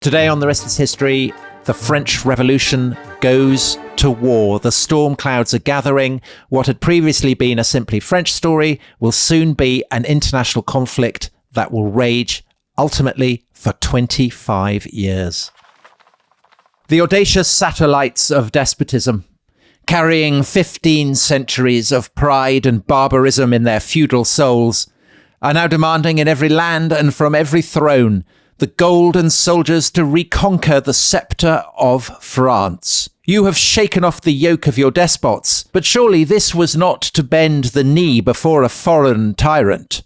Today on The Rest is History, the French Revolution goes to war. The storm clouds are gathering. What had previously been a simply French story will soon be an international conflict that will rage ultimately for 25 years. The audacious satellites of despotism, carrying 15 centuries of pride and barbarism in their feudal souls, are now demanding in every land and from every throne the golden soldiers to reconquer the sceptre of France. You have shaken off the yoke of your despots, but surely this was not to bend the knee before a foreign tyrant.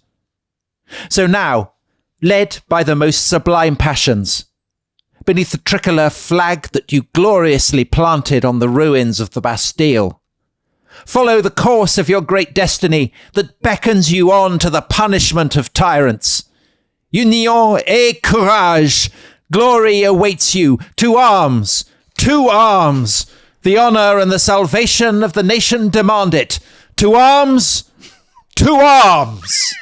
So now, led by the most sublime passions, beneath the tricolour flag that you gloriously planted on the ruins of the Bastille, follow the course of your great destiny that beckons you on to the punishment of tyrants. Union et courage, glory awaits you. To arms, to arms. The honour and the salvation of the nation demand it. To arms, to arms.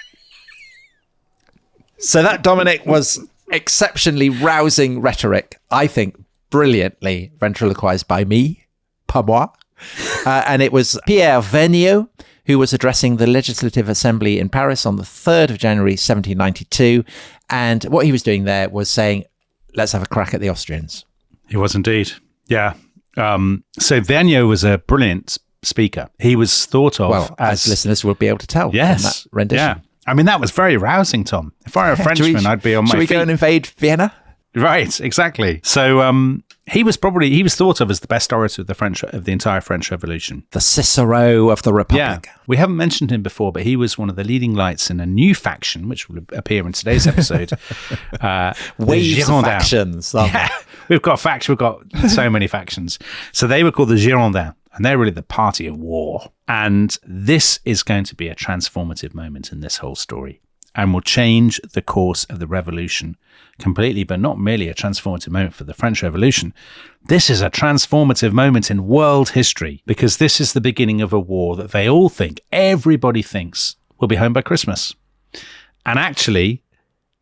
So that, Dominic, was exceptionally rousing rhetoric. I think brilliantly ventriloquised by me, pas moi. And it was Pierre who was addressing the Legislative Assembly in Paris on the 3rd of January, 1792. And what he was doing there was saying, let's have a crack at the Austrians. He was indeed. Yeah. So Vergniaud was a brilliant speaker. He was thought of as listeners will be able to tell from that rendition. Yeah. I mean, that was very rousing, Tom. If I were a Frenchman, I'd be on my feet. Should we go and invade Vienna? Right, exactly. So he was thought of as the best orator of the entire French Revolution. The Cicero of the Republic. Yeah. We haven't mentioned him before, but he was one of the leading lights in a new faction, which will appear in today's episode. Waves of factions. Yeah, we've got so many factions. So they were called the Girondins, and they're really the party of war. And this is going to be a transformative moment in this whole story, and will change the course of the revolution completely, but not merely a transformative moment for the French Revolution. This is a transformative moment in world history, because this is the beginning of a war that everybody thinks will be home by Christmas. And actually,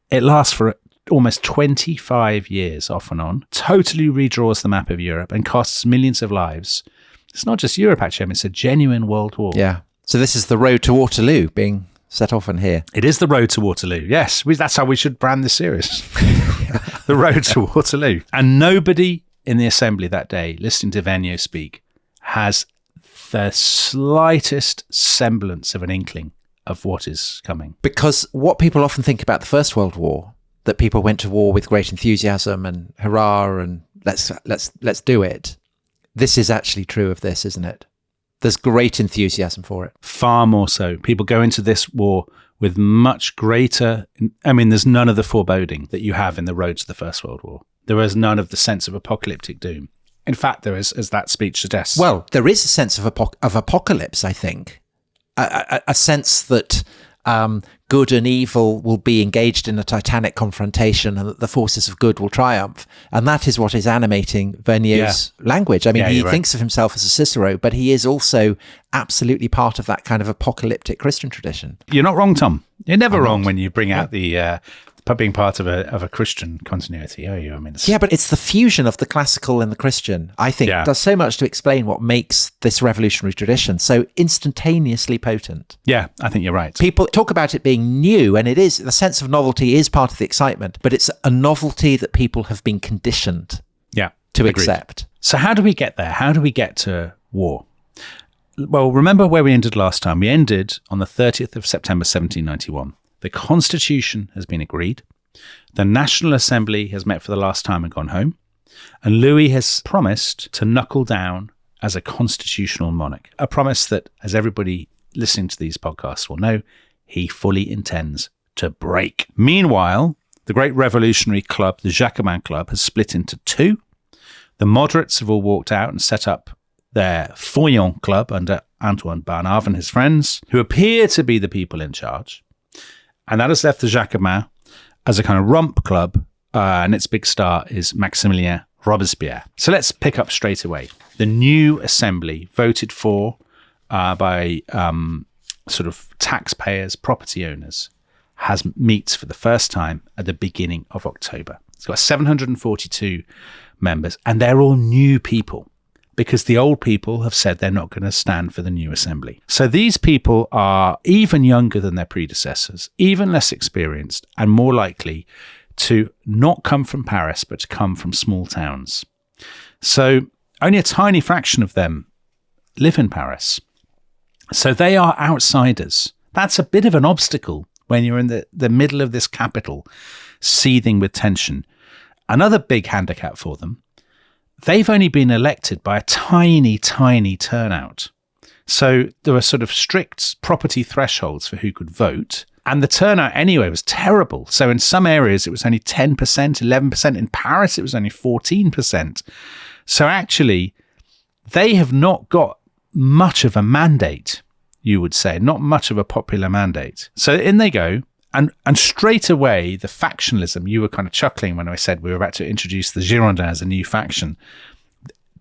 it lasts for almost 25 years off and on, totally redraws the map of Europe and costs millions of lives. It's not just Europe, actually. It's a genuine world war. Yeah. So this is the road to Waterloo being set off in here. It is the road to Waterloo. Yes, that's how we should brand this series. The road to Waterloo. And nobody in the assembly that day, listening to Vergniaud speak, has the slightest semblance of an inkling of what is coming. Because what people often think about the First World War, that people went to war with great enthusiasm and hurrah and let's do it. This is actually true of this, isn't it? There's great enthusiasm for it. Far more so. People go into this war with much greater... there's none of the foreboding that you have in the road to the First World War. There is none of the sense of apocalyptic doom. In fact, there is, as that speech suggests. Well, there is a sense of apocalypse, I think. A sense that good and evil will be engaged in a titanic confrontation and that the forces of good will triumph. And that is what is animating Vergniaud's language. I mean, he thinks of himself as a Cicero, but he is also absolutely part of that kind of apocalyptic Christian tradition. You're not wrong, Tom. You're never wrong when you bring out the being part of a Christian continuity, are you? Yeah, but it's the fusion of the classical and the Christian, I think, does so much to explain what makes this revolutionary tradition so instantaneously potent. Yeah, I think you're right. People talk about it being new, and it is. The sense of novelty is part of the excitement, but it's a novelty that people have been conditioned to accept. So how do we get there? How do we get to war? Well, remember where we ended last time. We ended on the 30th of September, 1791. The Constitution has been agreed. The National Assembly has met for the last time and gone home. And Louis has promised to knuckle down as a constitutional monarch. A promise that, as everybody listening to these podcasts will know, he fully intends to break. Meanwhile, the great revolutionary club, the Jacobin Club, has split into two. The moderates have all walked out and set up their Feuillants Club under Antoine Barnave and his friends, who appear to be the people in charge. And that has left the Jacobins as a kind of rump club, and its big star is Maximilien Robespierre. So let's pick up straight away. The new assembly, voted for by sort of taxpayers, property owners, meets for the first time at the beginning of October. It's got 742 members, and they're all new people because the old people have said they're not going to stand for the new assembly. So these people are even younger than their predecessors, even less experienced, and more likely to not come from Paris, but to come from small towns. So only a tiny fraction of them live in Paris. So they are outsiders. That's a bit of an obstacle when you're in the middle of this capital, seething with tension. Another big handicap for them, they've only been elected by a tiny, tiny turnout. So there were sort of strict property thresholds for who could vote. And the turnout anyway was terrible. So in some areas, it was only 10%, 11%. In Paris, it was only 14%. So actually, they have not got much of a mandate, you would say, not much of a popular mandate. So in they go. And straight away, the factionalism, you were kind of chuckling when I said we were about to introduce the Gironde as a new faction.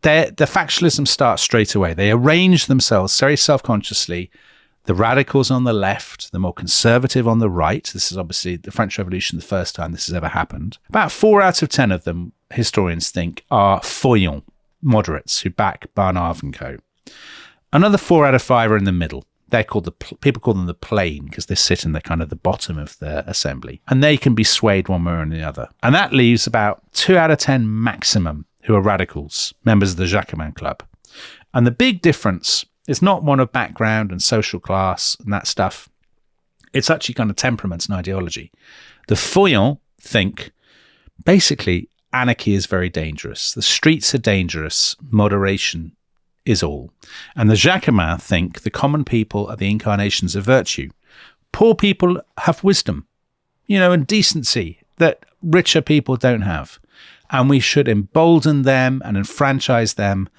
The factionalism starts straight away. They arrange themselves very self-consciously. The radicals on the left, the more conservative on the right. This is obviously the French Revolution, the first time this has ever happened. About 4 out of 10 of them, historians think, are feuillants, moderates who back Barnave and co. Another 4 out of 5 are in the middle. They're called people call them the plain because they sit in the kind of the bottom of the assembly, and they can be swayed one way or the other. And that leaves about 2 out of 10 maximum who are radicals, members of the Jacobin Club. And the big difference is not one of background and social class and that stuff. It's actually kind of temperaments and ideology. The feuillants think basically anarchy is very dangerous. The streets are dangerous. Moderation is all. And the Jacobins think the common people are the incarnations of virtue. Poor people have wisdom, and decency that richer people don't have. And we should embolden them and enfranchise them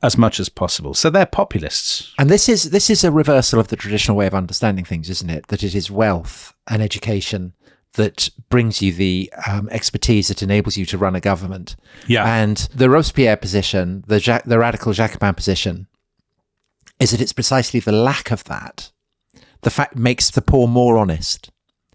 as much as possible. So they're populists. And this is a reversal of the traditional way of understanding things, isn't it? That it is wealth and education that brings you the expertise that enables you to run a government. Yeah. And the Robespierre position, the radical Jacobin position, is that it's precisely the lack of that. The fact makes the poor more honest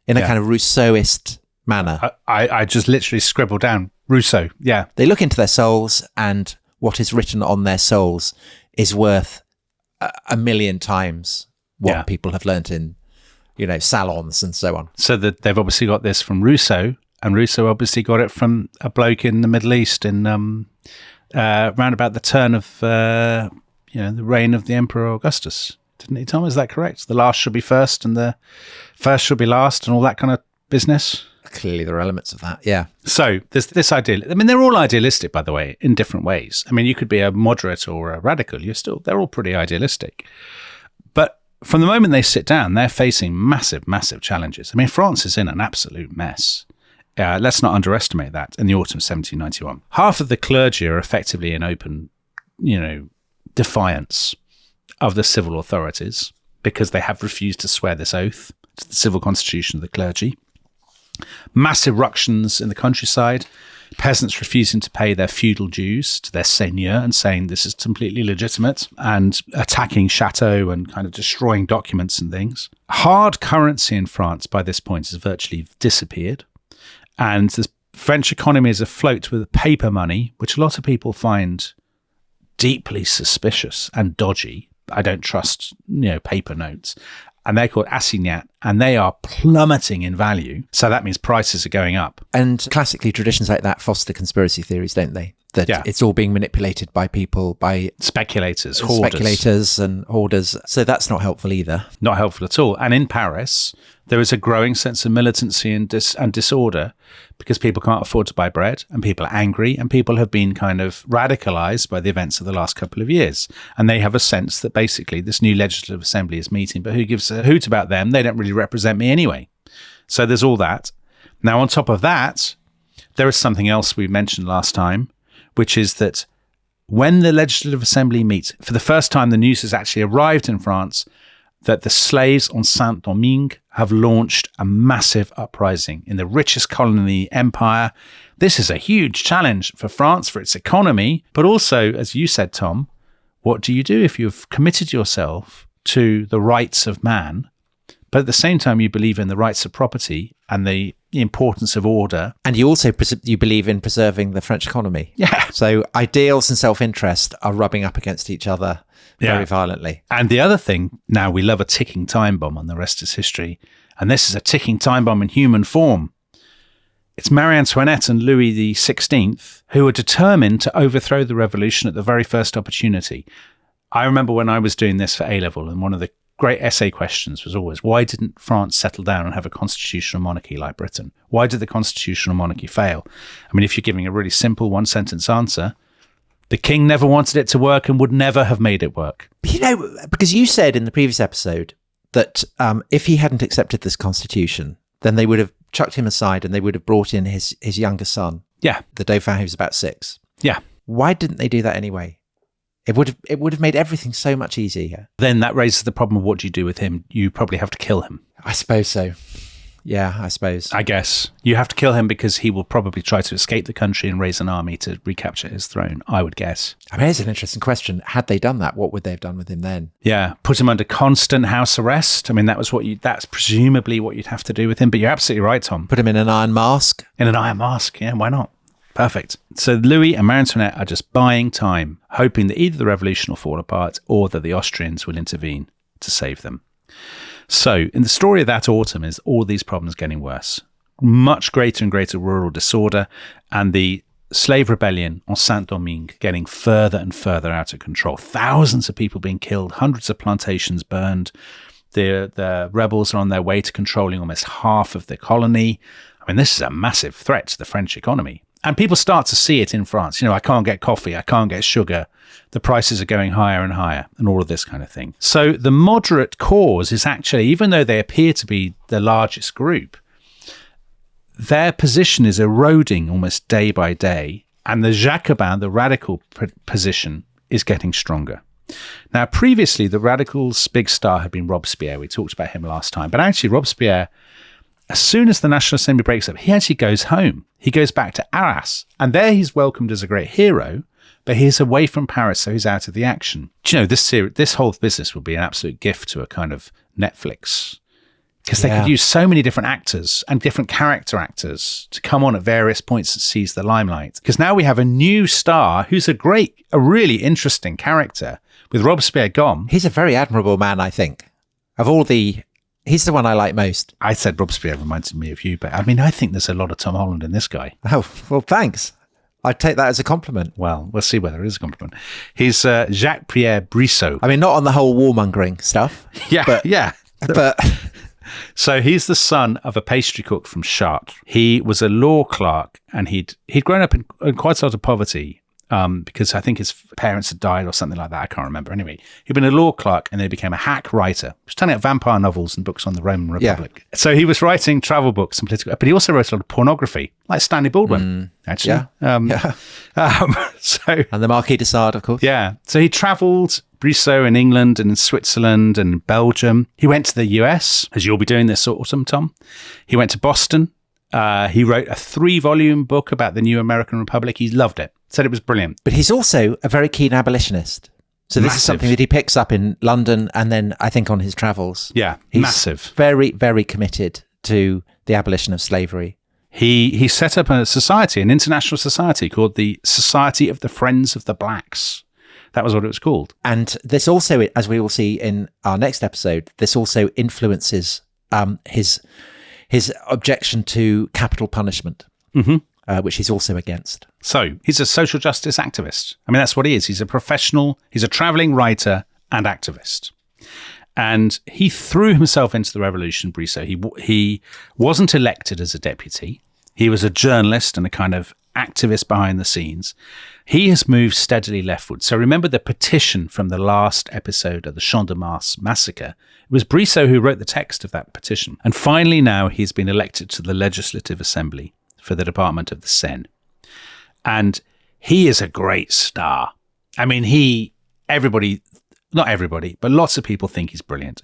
in a kind of Rousseauist manner. I just literally scribbled down Rousseau. Yeah. They look into their souls, and what is written on their souls is worth a million times what people have learnt in salons and so on. So that they've obviously got this from Rousseau, and Rousseau obviously got it from a bloke in the Middle East in round about the turn of the reign of the Emperor Augustus, didn't he, Tom? Is that correct? The last should be first, and the first should be last, and all that kind of business. Clearly, there are elements of that, yeah. So there's this ideal. I mean, they're all idealistic, by the way, in different ways. I mean, you could be a moderate or a radical. They're all pretty idealistic, but from the moment they sit down, they're facing massive, massive challenges. I mean, France is in an absolute mess. Let's not underestimate that in the autumn of 1791. Half of the clergy are effectively in open, defiance of the civil authorities because they have refused to swear this oath to the civil constitution of the clergy. Massive ructions in the countryside, peasants refusing to pay their feudal dues to their seigneur and saying this is completely legitimate, and attacking chateaux and kind of destroying documents and things. Hard currency in France by this point has virtually disappeared, and the French economy is afloat with paper money, which a lot of people find deeply suspicious and dodgy. I don't trust, paper notes. And they're called assignats, and they are plummeting in value. So that means prices are going up. And classically, traditions like that foster conspiracy theories, don't they? That it's all being manipulated by people, by speculators, and hoarders. So that's not helpful either. Not helpful at all. And in Paris, there is a growing sense of militancy and disorder because people can't afford to buy bread, and people are angry, and people have been kind of radicalized by the events of the last couple of years. And they have a sense that basically this new legislative assembly is meeting, but who gives a hoot about them? They don't really represent me anyway. So there's all that. Now, on top of that, there is something else we mentioned last time, which is that when the Legislative Assembly meets, for the first time, the news has actually arrived in France that the slaves on Saint-Domingue have launched a massive uprising in the richest colony in the empire. This is a huge challenge for France, for its economy, but also, as you said, Tom, what do you do if you've committed yourself to the rights of man But at the same time, you believe in the rights of property and the importance of order. And you also you believe in preserving the French economy. Yeah. So ideals and self-interest are rubbing up against each other very violently. And the other thing, now we love a ticking time bomb, and the rest is history. And this is a ticking time bomb in human form. It's Marie Antoinette and Louis XVI who are determined to overthrow the revolution at the very first opportunity. I remember when I was doing this for A-level, and one of the great essay questions was always, why didn't France settle down and have a constitutional monarchy like Britain? Why did the constitutional monarchy fail? I mean, if you're giving a really simple one-sentence answer, the king never wanted it to work and would never have made it work. You know, because you said in the previous episode that if he hadn't accepted this constitution, then they would have chucked him aside and they would have brought in his younger son. Yeah. The Dauphin, who was about 6. Yeah. Why didn't they do that anyway? It would have made everything so much easier. Then that raises the problem of what do you do with him? You probably have to kill him. I suppose so. Yeah, I suppose. I guess. You have to kill him because he will probably try to escape the country and raise an army to recapture his throne, I would guess. I mean, it's an interesting question. Had they done that, what would they have done with him then? Yeah, put him under constant house arrest. I mean, that's presumably what you'd have to do with him. But you're absolutely right, Tom. Put him in an iron mask? In an iron mask, yeah, why not? Perfect. So Louis and Marie Antoinette are just buying time, hoping that either the revolution will fall apart or that the Austrians will intervene to save them. So in the story of that autumn is all these problems getting worse. Much greater and greater rural disorder, and the slave rebellion on Saint-Domingue getting further and further out of control. Thousands of people being killed, hundreds of plantations burned. The rebels are on their way to controlling almost half of the colony. I mean, this is a massive threat to the French economy. And people start to see it in France. You know, I can't get coffee, I can't get sugar. The prices are going higher and higher, and all of this kind of thing. So the moderate cause is actually, even though they appear to be the largest group, their position is eroding almost day by day. And the Jacobin, the radical position, is getting stronger. Now, previously, the radicals' big star had been Robespierre. We talked about him last time. But actually, Robespierre, as soon as the National Assembly breaks up, he actually goes home. He goes back to Arras. And there he's welcomed as a great hero, but he's away from Paris, so he's out of the action. Do you know, this whole business would be an absolute gift to a kind of Netflix, because they could use so many different actors and different character actors to come on at various points and seize the limelight. Because now we have a new star who's a really interesting character with Robespierre gone. He's a very admirable man, I think. He's the one I like most. I said Robespierre reminded me of you, but I mean, I think there's a lot of Tom Holland in this guy. Oh, well, thanks. I'd take that as a compliment. Well, we'll see whether it is a compliment. He's Jacques Pierre Brissot. I mean, not on the whole warmongering stuff. But So he's the son of a pastry cook from Chartres. He was a law clerk, and he'd grown up in quite a lot of poverty. Because I think his parents had died or something like that. I can't remember. Anyway, he'd been a law clerk and then he became a hack writer. He was turning out vampire novels and books on the Roman Republic. Yeah. So he was writing travel books and political, but he also wrote a lot of pornography, like Stanley Baldwin, actually. And the Marquis de Sade, of course. Yeah. So he travelled, Brissot, in England and in Switzerland and Belgium. He went to the US, as you'll be doing this autumn, Tom. He went to Boston. He wrote a 3-volume book about the new American Republic. He loved it. Said it was brilliant. But he's also a very keen abolitionist. So this is something that he picks up in London and then I think on his travels. Yeah, he's massive. Very, very committed to the abolition of slavery. He set up a society, an international society called the Society of the Friends of the Blacks. That was what it was called. And this also, as we will see in our next episode, this also influences his objection to capital punishment. Mm-hmm. Which he's also against. So he's a social justice activist. I mean, that's what he is. He's a professional, he's a traveling writer and activist. And he threw himself into the revolution, Brissot. He wasn't elected as a deputy. He was a journalist and a kind of activist behind the scenes. He has moved steadily leftward. So remember the petition from the last episode of the Champ de Mars massacre. It was Brissot who wrote the text of that petition. And finally now he's been elected to the Legislative Assembly for the Department of the Seine. And he is a great star. I mean, not everybody, but lots of people think he's brilliant.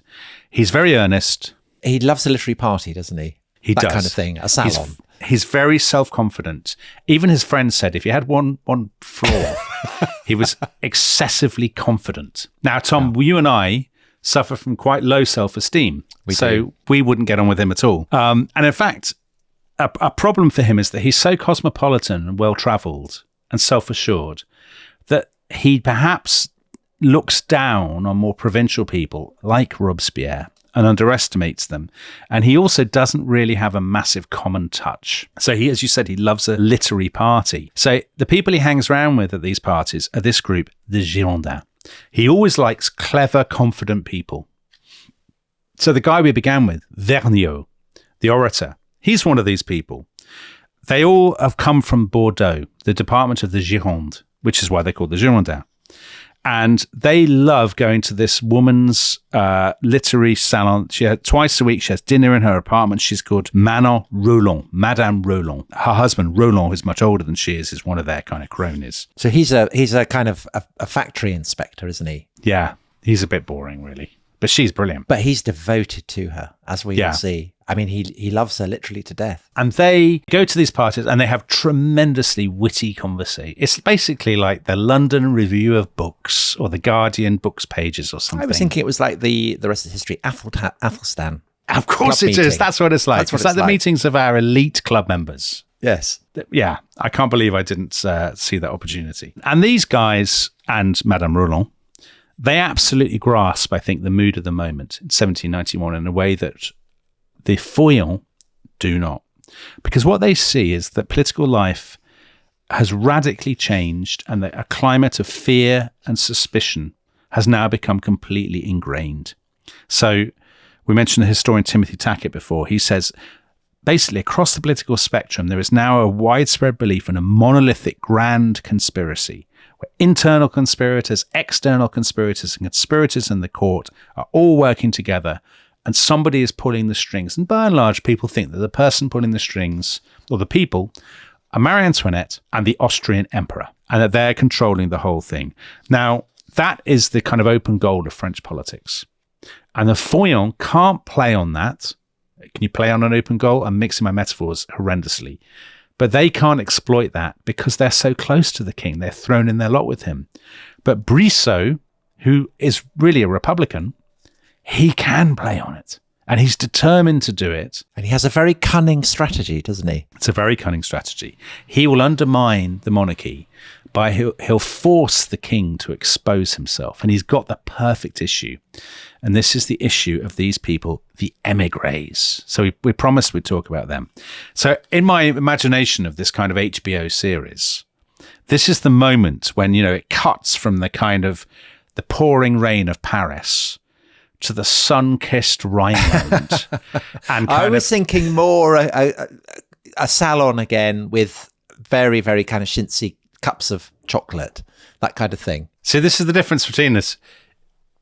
He's very earnest. He loves a literary party, doesn't he? That does. Kind of thing, a salon. He's very self-confident. Even his friend said if he had one flaw, he was excessively confident. Now, Tom, you and I suffer from quite low self-esteem. We wouldn't get on with him at all. And in fact, a problem for him is that he's so cosmopolitan and well-travelled and self-assured that he perhaps looks down on more provincial people like Robespierre and underestimates them. And he also doesn't really have a massive common touch. So he, as you said, he loves a literary party. So the people he hangs around with at these parties are this group, the Girondins. He always likes clever, confident people. So the guy we began with, Vergniaud, the orator, he's one of these people. They all have come from Bordeaux, the department of the Gironde, which is why they're called the Girondins. And they love going to this woman's literary salon. Twice a week, she has dinner in her apartment. She's called Madame Roland. Her husband, Roland, who's much older than she is one of their kind of cronies. So he's a kind of a factory inspector, isn't he? Yeah, he's a bit boring, really. But she's brilliant. But he's devoted to her, as we will see. I mean, he loves her literally to death. And they go to these parties and they have tremendously witty conversation. It's basically like the London Review of Books or the Guardian Books pages or something. I was thinking it was like the rest of history, Athelstan. Of course it is. That's what it's like. It's like the meetings of our elite club members. Yes. Yeah. I can't believe I didn't see that opportunity. And these guys and Madame Roland, they absolutely grasp, I think, the mood of the moment in 1791 in a way that the Feuillants do not. Because what they see is that political life has radically changed and that a climate of fear and suspicion has now become completely ingrained. So we mentioned the historian Timothy Tackett before. He says, basically, across the political spectrum, there is now a widespread belief in a monolithic grand conspiracy where internal conspirators, external conspirators, and conspirators in the court are all working together and somebody is pulling the strings. And by and large, people think that the person pulling the strings, or the people, are Marie Antoinette and the Austrian emperor, and that they're controlling the whole thing. Now, that is the kind of open goal of French politics. And the Feuillants can't play on that. Can you play on an open goal? I'm mixing my metaphors horrendously. But they can't exploit that because they're so close to the king. They're thrown in their lot with him. But Brissot, who is really a Republican, he can play on it. And he's determined to do it. And he has a very cunning strategy, doesn't he? It's a very cunning strategy. He will undermine the monarchy by he'll force the king to expose himself. And he's got the perfect issue. And this is the issue of these people, the emigres. So we promised we'd talk about them. So in my imagination of this kind of HBO series, this is the moment when, it cuts from the kind of the pouring rain of Paris to the sun-kissed Rhineland. And I was thinking more a salon again with very, very kind of chintzy cups of chocolate, that kind of thing. So this is the difference between us.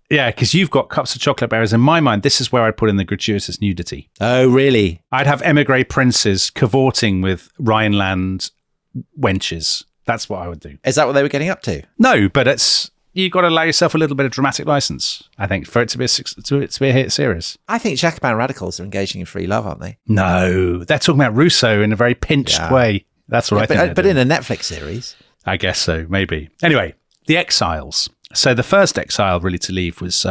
Yeah, because you've got cups of chocolate bearers. In my mind, this is where I'd put in the gratuitous nudity. Oh, really? I'd have emigre princes cavorting with Rhineland wenches. That's what I would do. Is that what they were getting up to? No, but you've got to allow yourself a little bit of dramatic license, I think, for it to be a hit series. I think Jacobin radicals are engaging in free love, aren't they? No, they're talking about Rousseau in a very pinched way. That's what I think. But in a Netflix series. I guess so, maybe. Anyway, the exiles. So the first exile really to leave was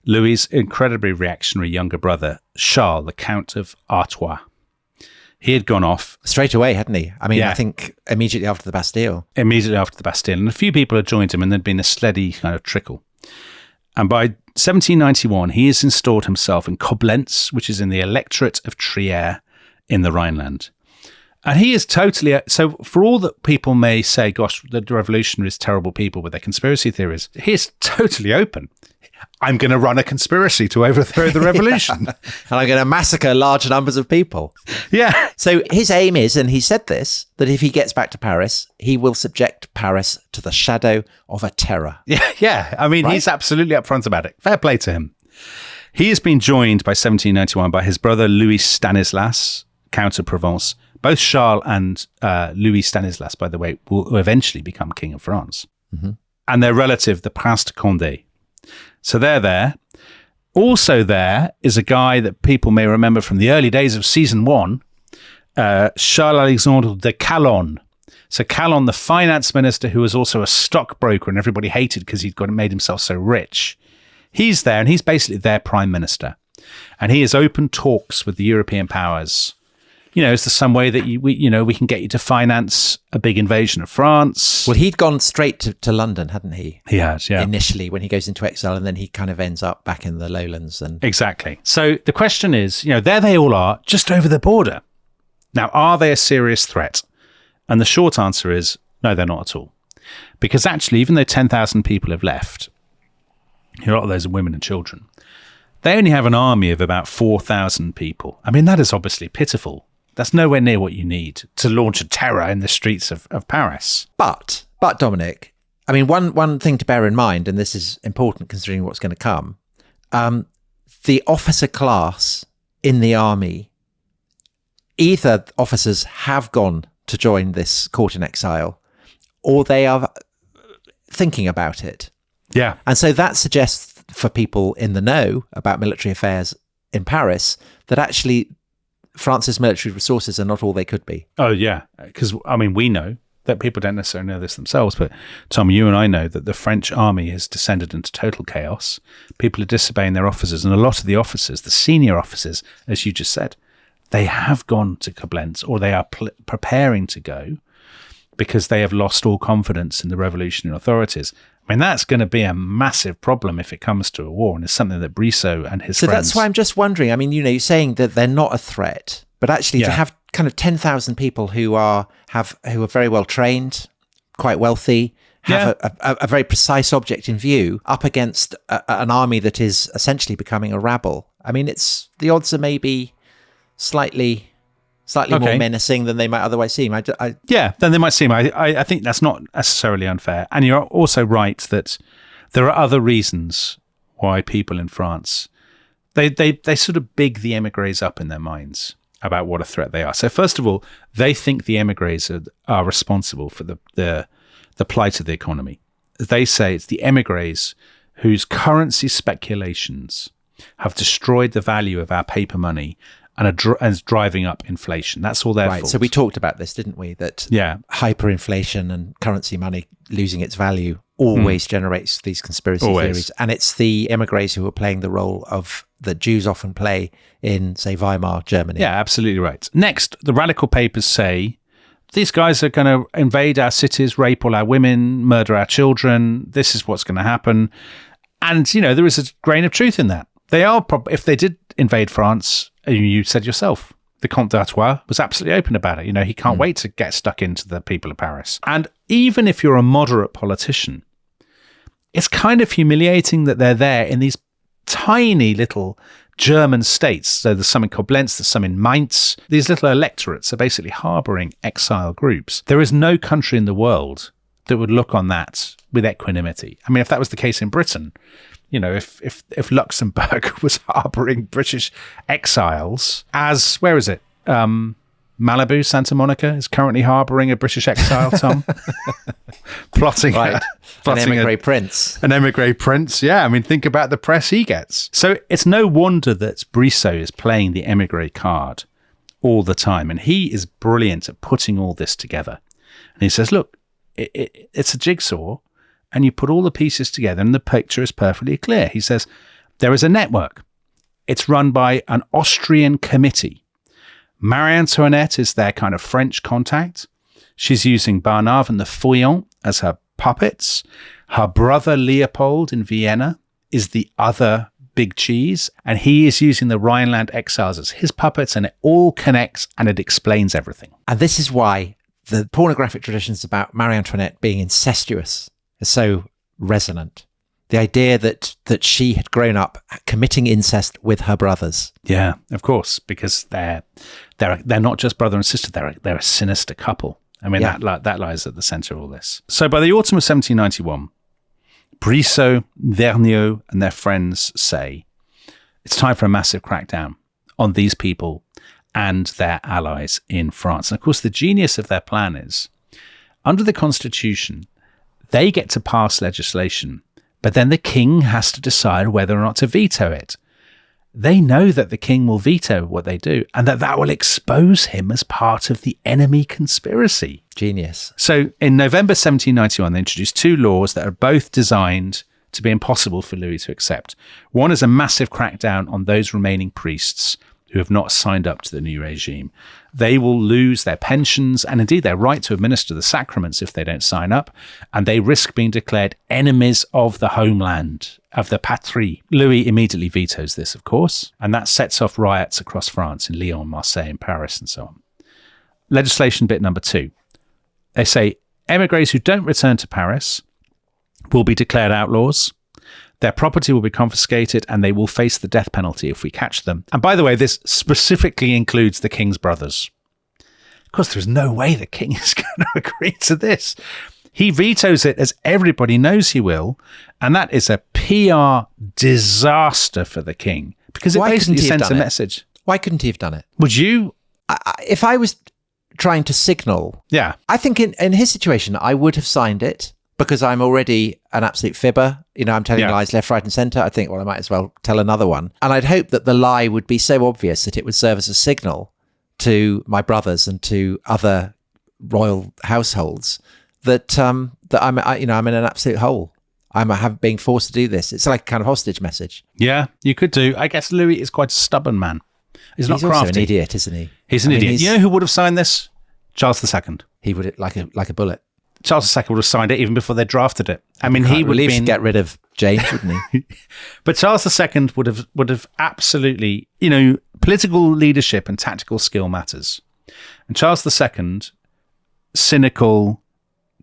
Louis's incredibly reactionary younger brother, Charles, the Count of Artois. He had gone off. Straight away, hadn't he? I mean, I think immediately after the Bastille. Immediately after the Bastille. And a few people had joined him and there'd been a steady kind of trickle. And by 1791, he has installed himself in Koblenz, which is in the electorate of Trier in the Rhineland. And he is totally... So for all that people may say, gosh, the revolutionaries, terrible people with their conspiracy theories, he is totally open. I'm going to run a conspiracy to overthrow the revolution. And I'm going to massacre large numbers of people. Yeah. So his aim is, and he said this, that if he gets back to Paris, he will subject Paris to the shadow of a terror. Yeah. I mean, He's absolutely upfront about it. Fair play to him. He has been joined by 1791 by his brother Louis Stanislas, Count of Provence. Both Charles and Louis Stanislas, by the way, will eventually become King of France. Mm-hmm. And their relative, the Prince de Condé. So they're there. Also there is a guy that people may remember from the early days of season 1, Charles-Alexandre de Calonne. So Calonne, the finance minister who was also a stockbroker and everybody hated because he'd made himself so rich. He's there, and he's basically their prime minister. And he has opened talks with the European powers. Is there some way that we can get you to finance a big invasion of France? Well, he'd gone straight to London, hadn't he? He has, yeah. Initially, when he goes into exile, and then he kind of ends up back in the lowlands. And exactly. So the question is, there they all are, just over the border. Now, are they a serious threat? And the short answer is, no, they're not at all. Because actually, even though 10,000 people have left, a lot of those are women and children, they only have an army of about 4,000 people. I mean, that is obviously pitiful. That's nowhere near what you need to launch a terror in the streets of Paris. But Dominic, I mean, one thing to bear in mind, and this is important considering what's going to come, the officer class in the army, either officers have gone to join this court in exile, or they are thinking about it. Yeah. And so that suggests for people in the know about military affairs in Paris that actually France's military resources are not all they could be. Oh, yeah. Because, I mean, we know that people don't necessarily know this themselves, but Tom, you and I know that the French army has descended into total chaos. People are disobeying their officers, and a lot of the officers, the senior officers, as you just said, they have gone to Koblenz, or they are preparing to go, because they have lost all confidence in the revolutionary authorities. I mean, that's going to be a massive problem if it comes to a war, and it's something that Brissot and his friends... So that's why I'm just wondering, I mean, you're saying that they're not a threat, but actually to have kind of 10,000 people who are very well trained, quite wealthy, have a very precise object in view up against an army that is essentially becoming a rabble. I mean, the odds are maybe slightly more menacing than they might otherwise seem. Than they might seem. I think that's not necessarily unfair. And you're also right that there are other reasons why people in France, they sort of big the emigres up in their minds about what a threat they are. So first of all, they think the emigres are responsible for the plight of the economy. They say it's the emigres whose currency speculations have destroyed the value of our paper money and is driving up inflation. That's all their fault. So we talked about this, didn't we? That hyperinflation and currency money losing its value always generates these conspiracy theories. And it's the emigres who are playing the role that Jews often play in, say, Weimar, Germany. Yeah, absolutely right. Next, the radical papers say, these guys are going to invade our cities, rape all our women, murder our children. This is what's going to happen. And, there is a grain of truth in that. They are, if they did invade France, you said yourself, the Comte d'Artois was absolutely open about it. He can't wait to get stuck into the people of Paris. And even if you're a moderate politician, it's kind of humiliating that they're there in these tiny little German states. So there's some in Koblenz, there's some in Mainz. These little electorates are basically harboring exile groups. There is no country in the world that would look on that with equanimity. I mean, if that was the case in Britain, if Luxembourg was harboring British exiles, where is it? Malibu, Santa Monica is currently harboring a British exile, Tom. plotting an emigre prince. An emigre prince, yeah. I mean, think about the press he gets. So it's no wonder that Brissot is playing the emigre card all the time. And he is brilliant at putting all this together. And he says, look, it's a jigsaw, and you put all the pieces together and the picture is perfectly clear. He says, there is a network. It's run by an Austrian committee. Marie Antoinette is their kind of French contact. She's using Barnave and the Feuillants as her puppets. Her brother Leopold in Vienna is the other big cheese, and he is using the Rhineland exiles as his puppets, and it all connects and it explains everything. And this is why the pornographic traditions about Marie Antoinette being incestuous are so resonant. The idea that she had grown up committing incest with her brothers. Yeah, of course, because they're not just brother and sister, they're a sinister couple. I mean, that lies at the center of all this. So by the autumn of 1791, Brissot, Vergniaud, and their friends say it's time for a massive crackdown on these people and their allies in France. And of course, the genius of their plan is, under the Constitution, they get to pass legislation, but then the king has to decide whether or not to veto it. They know that the king will veto what they do, and that will expose him as part of the enemy conspiracy. Genius. So in November 1791, they introduced two laws that are both designed to be impossible for Louis to accept. One is a massive crackdown on those remaining priests who have not signed up to the new regime. They will lose their pensions and indeed their right to administer the sacraments if they don't sign up, and they risk being declared enemies of the homeland, of the patrie. Louis immediately vetoes this, of course, and that sets off riots across France in Lyon, Marseille, and Paris, and so on. Legislation bit number 2. They say emigres who don't return to Paris will be declared outlaws. Their property will be confiscated and they will face the death penalty if we catch them. And by the way, this specifically includes the king's brothers. Of course, there's no way the king is going to agree to this. He vetoes it, as everybody knows he will. And that is a PR disaster for the king, because it basically sends a message. Why couldn't he have done it? Would you? If I was trying to signal, I think in his situation, I would have signed it. Because I'm already an absolute fibber. I'm telling lies left, right and centre. I think, well, I might as well tell another one. And I'd hope that the lie would be so obvious that it would serve as a signal to my brothers and to other royal households that I'm in an absolute hole. I'm being forced to do this. It's like a kind of hostage message. Yeah, you could do. I guess Louis is quite a stubborn man. He's not crafty. Also an idiot, isn't he? He's an idiot. You know who would have signed this? Charles II. He would, like a bullet. Charles II would have signed it even before they drafted it. I mean, he would get rid of James, wouldn't he? But Charles II would have absolutely, political leadership and tactical skill matters. And Charles II, cynical,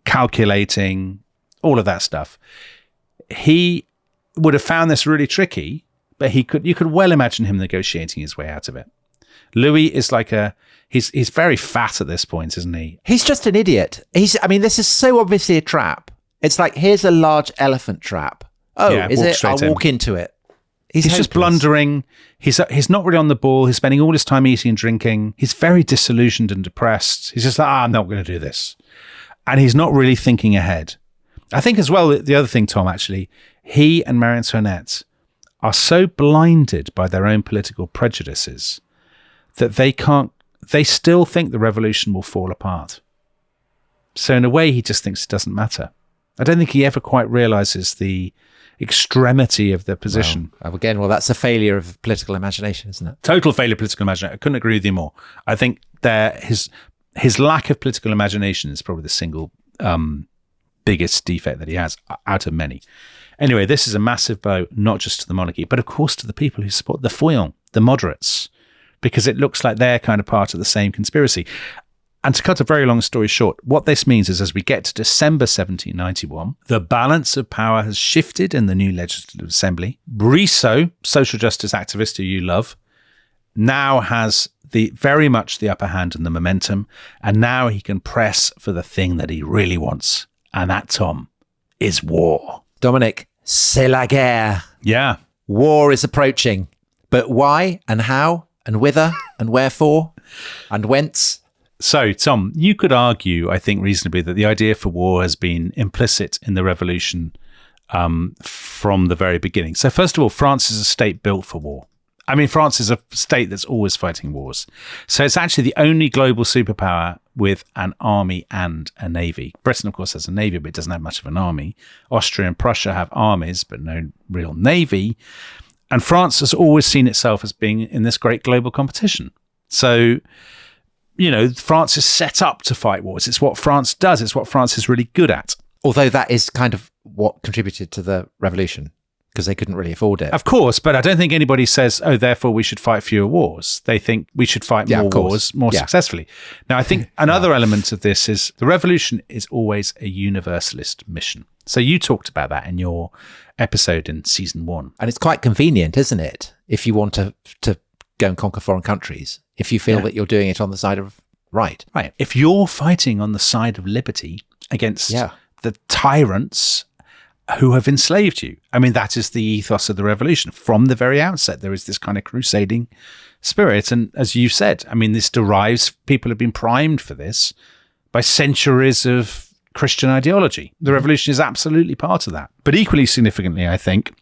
calculating, all of that stuff. He would have found this really tricky, but you could well imagine him negotiating his way out of it. Louis is like he's very fat at this point, isn't he? He's just an idiot. This is so obviously a trap. It's like, here's a large elephant trap. Oh, yeah, is it? I'll walk into it. He's just blundering. He's not really on the ball. He's spending all his time eating and drinking. He's very disillusioned and depressed. He's just like, I'm not going to do this. And he's not really thinking ahead. I think as well, the other thing, Tom, actually, he and Marie Antoinette are so blinded by their own political prejudices that they still think the revolution will fall apart. So in a way, he just thinks it doesn't matter. I don't think he ever quite realizes the extremity of the position. Well, that's a failure of political imagination, isn't it? Total failure of political imagination. I couldn't agree with you more. I think that his lack of political imagination is probably the single biggest defect that he has out of many. Anyway, this is a massive blow, not just to the monarchy, but of course to the people who support the feuillants, the moderates, because it looks like they're kind of part of the same conspiracy. And to cut a very long story short, what this means is, as we get to December 1791, the balance of power has shifted in the new Legislative Assembly. Brissot, social justice activist who you love, now has very much the upper hand and the momentum, and now he can press for the thing that he really wants. And that, Tom, is war. Dominic, c'est la guerre. Yeah. War is approaching. But why and how and whither and wherefore and whence? So, Tom, you could argue, I think reasonably, that the idea for war has been implicit in the revolution from the very beginning. So, first of all, France is a state built for war. I mean, France is a state that's always fighting wars. So it's actually the only global superpower with an army and a navy. Britain, of course, has a navy, but it doesn't have much of an army. Austria and Prussia have armies, but no real navy. And France has always seen itself as being in this great global competition. So, France is set up to fight wars. It's what France does. It's what France is really good at. Although that is kind of what contributed to the revolution, because they couldn't really afford it. Of course, but I don't think anybody says, therefore we should fight fewer wars. They think we should fight more wars more successfully. Now, I think another element of this is the revolution is always a universalist mission. So you talked about that in your episode in season 1. And it's quite convenient, isn't it? If you want to go and conquer foreign countries, if you feel that you're doing it on the side of right. If you're fighting on the side of liberty against the tyrants who have enslaved you. I mean, that is the ethos of the revolution. From the very outset, there is this kind of crusading spirit. And as you said, I mean, this derives, people have been primed for this by centuries of Christian ideology. The revolution is absolutely part of that. But equally significantly, I think,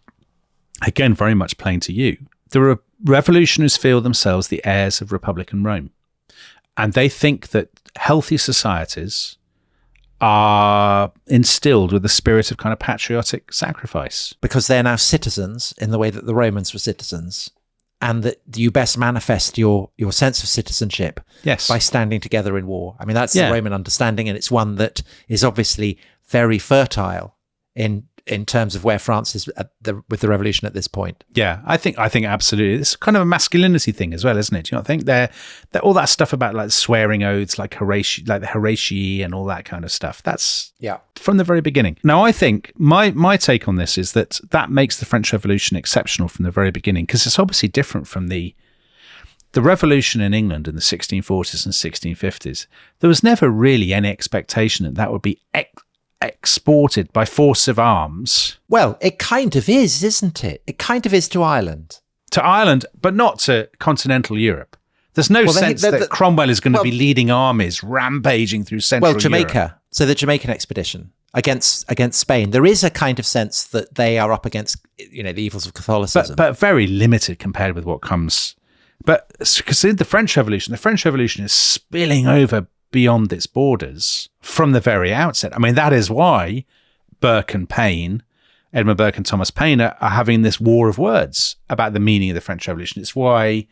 again, very much playing to you, the revolutionaries feel themselves the heirs of Republican Rome. And they think that healthy societies are instilled with the spirit of kind of patriotic sacrifice. Because they're now citizens in the way that the Romans were citizens, and that you best manifest your sense of citizenship by standing together in war. I mean, that's the Roman understanding, and it's one that is obviously very fertile in terms of where France is with the revolution at this point. Yeah, I think absolutely. It's kind of a masculinity thing as well, isn't it? Do you not think they're all that stuff about like swearing oaths, like the Horatii and all that kind of stuff? That's from the very beginning. Now, I think my take on this is that makes the French Revolution exceptional from the very beginning, because it's obviously different from the revolution in England in the 1640s and 1650s. There was never really any expectation that would be exported by force of arms. Well, it kind of is, isn't it? It kind of is to Ireland. To Ireland, but not to continental Europe. There's no sense that Cromwell is going to be leading armies rampaging through Central Europe. Well, Jamaica. So the Jamaican expedition against Spain. There is a kind of sense that they are up against, the evils of Catholicism. But very limited compared with what comes. But because in the French Revolution is spilling over beyond its borders from the very outset. I mean, that is why Edmund Burke and Thomas Paine are having this war of words about the meaning of the French Revolution. It's why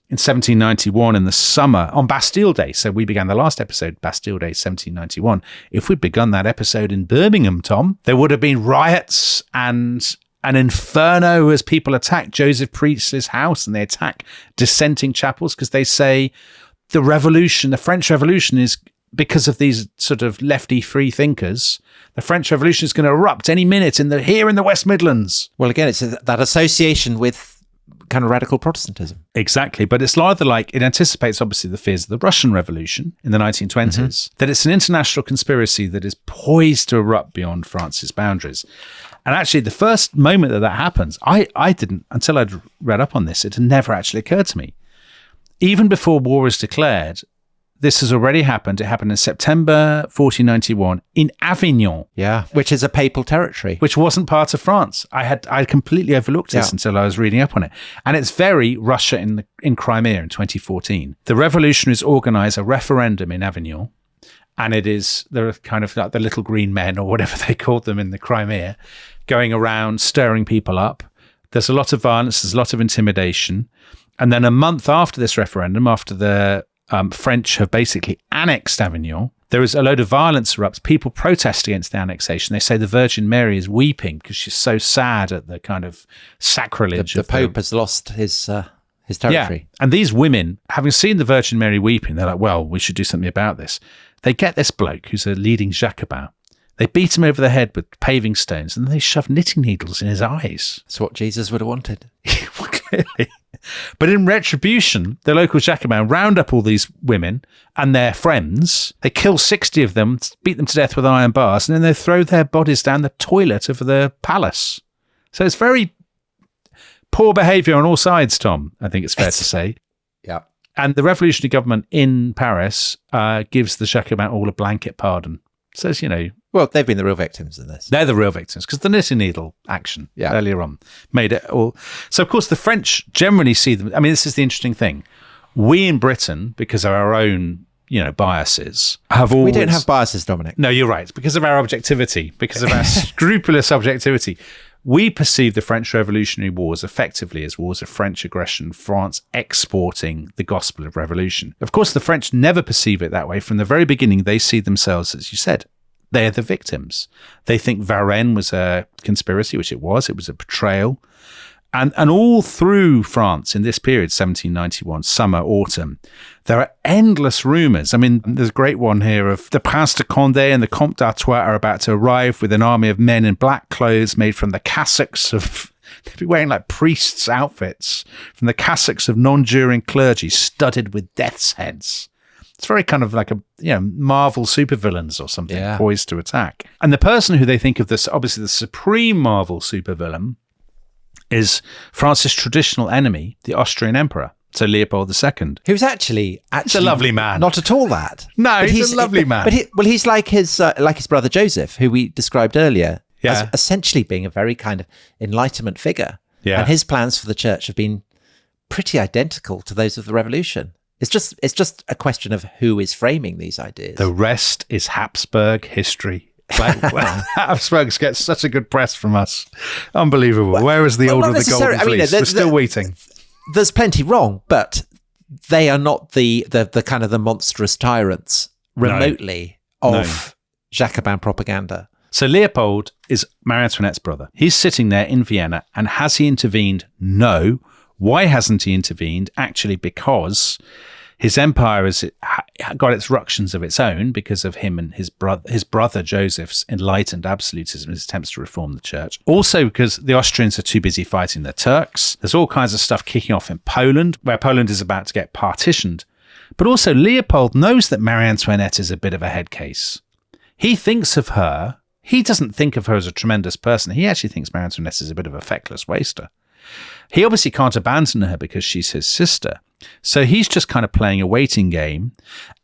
in 1791 in the summer, on Bastille Day, so we began the last episode, Bastille Day 1791, if we'd begun that episode in Birmingham, Tom, there would have been riots and an inferno as people attack Joseph Priestley's house, and they attack dissenting chapels because they say the French Revolution is because of these sort of lefty free thinkers. The French Revolution is going to erupt any minute here in the West Midlands. Well, again, it's that association with kind of radical Protestantism. Exactly. But it's rather like it anticipates, obviously, the fears of the Russian Revolution in the 1920s, that it's an international conspiracy that is poised to erupt beyond France's boundaries. And actually, the first moment that happens, I didn't, until I'd read up on this, it had never actually occurred to me. Even before war was declared, this has already happened. It happened in September 1491 in Avignon. Yeah, which is a papal territory. Which wasn't part of France. I completely overlooked this until I was reading up on it. And it's very Russia in Crimea in 2014. The revolutionaries organise a referendum in Avignon. And there are kind of like the little green men, or whatever they called them in the Crimea, going around stirring people up. There's a lot of violence. There's a lot of intimidation. And then a month after this referendum, after the French have basically annexed Avignon, there is a load of violence erupts. People protest against the annexation. They say the Virgin Mary is weeping because she's so sad at the kind of sacrilege. The Pope has lost his territory. Yeah. And these women, having seen the Virgin Mary weeping, they're like, well, we should do something about this. They get this bloke who's a leading Jacobin. They beat him over the head with paving stones, and they shove knitting needles in his eyes. That's what Jesus would have wanted. Well, clearly. But in retribution, the local Jacobins round up all these women and their friends. They kill 60 of them, beat them to death with iron bars, and then they throw their bodies down the toilet of the palace. So it's very poor behaviour on all sides, Tom, I think it's fair to say. Yeah. And the revolutionary government in Paris gives the Jacobins all a blanket pardon. Says, well, they've been the real victims in this. They're the real victims, because the knitting needle action earlier on made it all. So, of course, the French generally see them. I mean, this is the interesting thing. We in Britain, because of our own, biases, have always... We don't have biases, Dominic. No, you're right. Because of our objectivity, because of our scrupulous objectivity, we perceive the French Revolutionary Wars effectively as wars of French aggression, France exporting the gospel of revolution. Of course, the French never perceive it that way. From the very beginning, they see themselves, as you said, they're the victims. They think Varennes was a conspiracy, which it was a betrayal. And all through France in this period, 1791, summer, autumn, there are endless rumours. I mean, there's a great one here of the Prince de Condé and the Comte d'Artois are about to arrive with an army of men in black clothes made from the cassocks of... They'd be wearing like priests' outfits, from the cassocks of non-juring clergy studded with death's heads. It's very kind of like Marvel supervillains or something poised to attack. And the person who they think of this, obviously the supreme Marvel supervillain, is France's traditional enemy, the Austrian Emperor, so Leopold II. Who's actually a lovely man. Not at all that. No, he's a lovely man. But he's like his brother Joseph, who we described earlier, as essentially being a very kind of Enlightenment figure. Yeah. And his plans for the church have been pretty identical to those of the revolution. It's just a question of who is framing these ideas. The rest is Hapsburg history. Like, Hapsburgs get such a good press from us. Unbelievable. Where is the order of the Golden Fleece? We're still waiting. There's plenty wrong, but they are not the kind of the monstrous tyrants remotely of Jacobin propaganda. So Leopold is Marie Antoinette's brother. He's sitting there in Vienna, and has he intervened? No. Why hasn't he intervened? Actually, because his empire has got its ructions of its own because of him and his brother Joseph's enlightened absolutism, his attempts to reform the church. Also because the Austrians are too busy fighting the Turks. There's all kinds of stuff kicking off in Poland, where Poland is about to get partitioned. But also Leopold knows that Marie Antoinette is a bit of a head case. He thinks of her. He doesn't think of her as a tremendous person. He actually thinks Marie Antoinette is a bit of a feckless waster. He obviously can't abandon her because she's his sister. So he's just kind of playing a waiting game.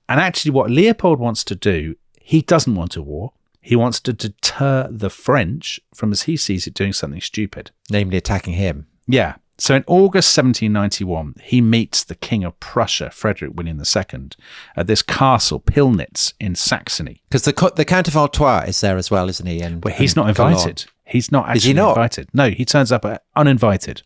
And actually what Leopold wants to do, he doesn't want a war. He wants to deter the French from, as he sees it, doing something stupid. Namely attacking him. Yeah. So in August 1791, he meets the King of Prussia, Frederick William II, at this castle, Pillnitz, in Saxony. Because the Count of Artois is there as well, isn't he? And he's not invited. He's not actually invited. No, he turns up uninvited.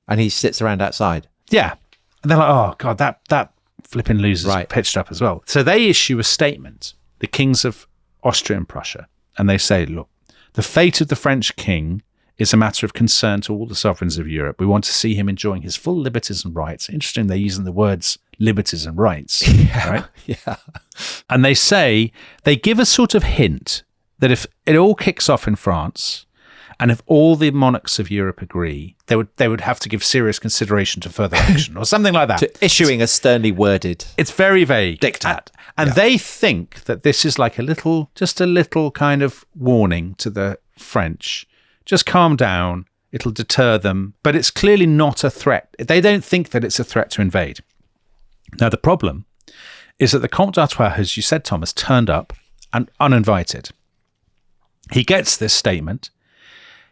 And he sits around outside. Yeah. And they're like, oh, God, that flipping loser's pitched up as well. So they issue a statement, the kings of Austria and Prussia, and they say, look, the fate of the French king is a matter of concern to all the sovereigns of Europe. We want to see him enjoying his full liberties and rights. Interesting, they're using the words liberties and rights, right? Yeah. And they give a sort of hint that if it all kicks off in France, and if all the monarchs of Europe agree, they would have to give serious consideration to further action or something like that. To issuing a sternly worded. It's very vague. Diktat. And they think that this is like just a little kind of warning to the French. Just calm down. It'll deter them. But it's clearly not a threat. They don't think that it's a threat to invade. Now, the problem is that the Comte d'Artois, as you said, Tom, has turned up and uninvited. He gets this statement.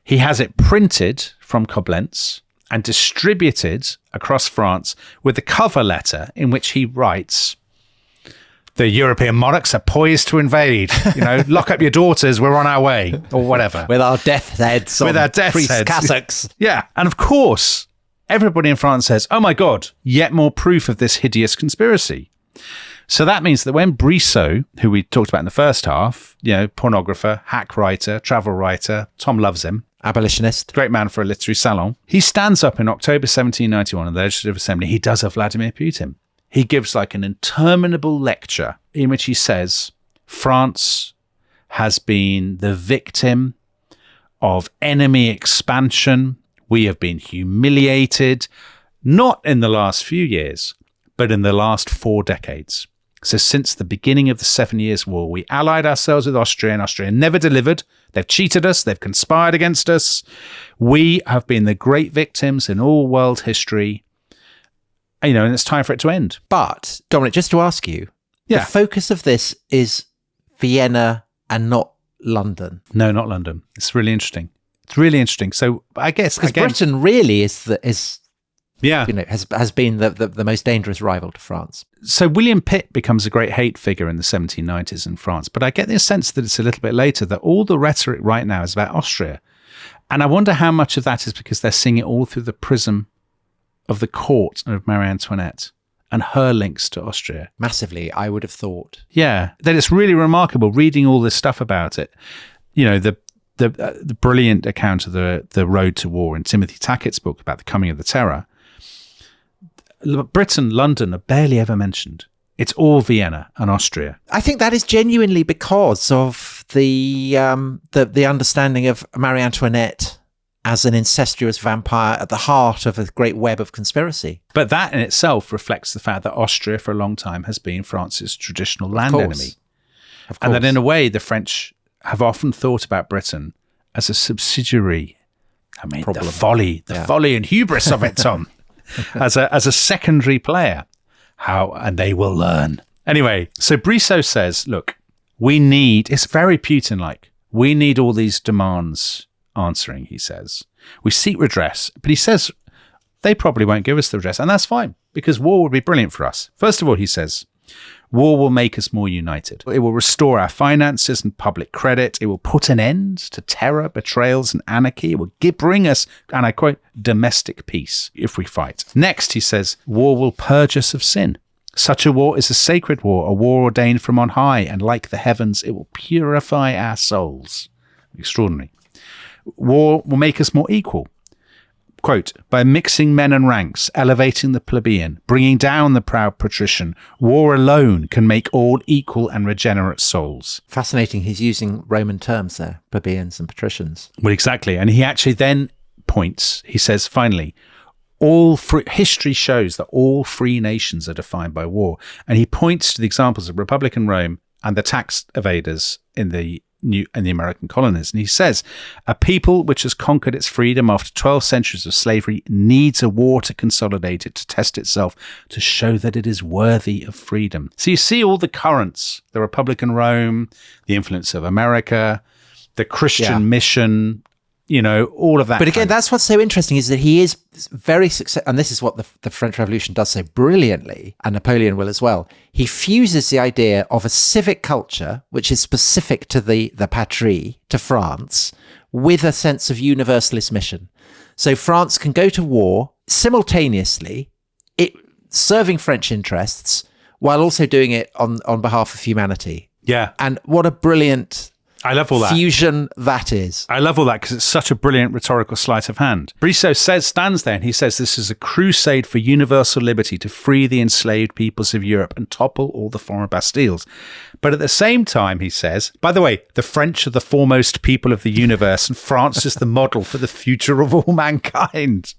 He has it printed from Koblenz and distributed across France with a cover letter in which he writes, the European monarchs are poised to invade. Lock up your daughters. We're on our way, or whatever. With our death heads on priest cassocks. Yeah. And of course, everybody in France says, oh my God, yet more proof of this hideous conspiracy. So that means that when Brissot, who we talked about in the first half, pornographer, hack writer, travel writer, Tom loves him. Abolitionist. Great man for a literary salon. He stands up in October 1791 in the Legislative Assembly. He does a Vladimir Putin. He gives like an interminable lecture in which he says France has been the victim of enemy expansion. We have been humiliated, not in the last few years, but in the last 4 decades. So since the beginning of the 7 Years' War, we allied ourselves with Austria, and Austria never delivered. They've cheated us. They've conspired against us. We have been the great victims in all world history. And it's time for it to end. But, Dominic, just to ask you, the focus of this is Vienna and not London. No, not London. It's really interesting. So I guess because Britain really has been the most dangerous rival to France. So William Pitt becomes a great hate figure in the 1790s in France, but I get the sense that it's a little bit later that all the rhetoric right now is about Austria. And I wonder how much of that is because they're seeing it all through the prism of the court and of Marie Antoinette and her links to Austria. Massively, I would have thought. Yeah, that it's really remarkable reading all this stuff about it. The brilliant account of the road to war in Timothy Tackett's book about the coming of the terror. Britain, London are barely ever mentioned. It's all Vienna and Austria. I think that is genuinely because of the understanding of Marie Antoinette as an incestuous vampire at the heart of a great web of conspiracy. But that in itself reflects the fact that Austria for a long time has been France's traditional land enemy. And that in a way the French have often thought about Britain as a subsidiary. I mean, the folly and hubris of it, Tom, as a secondary player. And they will learn. Anyway, so Brissot says, look, it's very Putin-like. We need all these demands answering, he says. We seek redress. But he says, they probably won't give us the redress. And that's fine, because war would be brilliant for us. First of all, he says, war will make us more united. It will restore our finances and public credit. It will put an end to terror, betrayals, and anarchy. It will bring us, and I quote, domestic peace if we fight. Next, he says, war will purge us of sin. Such a war is a sacred war, a war ordained from on high, and like the heavens, it will purify our souls. Extraordinary. War will make us more equal. Quote, by mixing men and ranks, elevating the plebeian, bringing down the proud patrician, war alone can make all equal and regenerate souls. Fascinating. He's using Roman terms there, plebeians and patricians. Well, exactly. And he actually then points, he says, finally, history shows that all free nations are defined by war. And he points to the examples of Republican Rome and the tax evaders in the American colonies. And he says, a people which has conquered its freedom after 12 centuries of slavery needs a war to consolidate it, to test itself, to show that it is worthy of freedom. So you see all the currents, the Republican Rome, the influence of America, the Christian mission, all of that. But again, that's what's so interesting, is that he is very successful. And this is what the French Revolution does so brilliantly, and Napoleon will as well. He fuses the idea of a civic culture, which is specific to the patrie, to France, with a sense of universalist mission. So France can go to war simultaneously, serving French interests, while also doing it on behalf of humanity. Yeah. And what a brilliant I love all that. Fusion that is. I love all that because it's such a brilliant rhetorical sleight of hand. Brissot stands there and he says this is a crusade for universal liberty to free the enslaved peoples of Europe and topple all the foreign Bastilles. But at the same time, he says, by the way, the French are the foremost people of the universe and France is the model for the future of all mankind.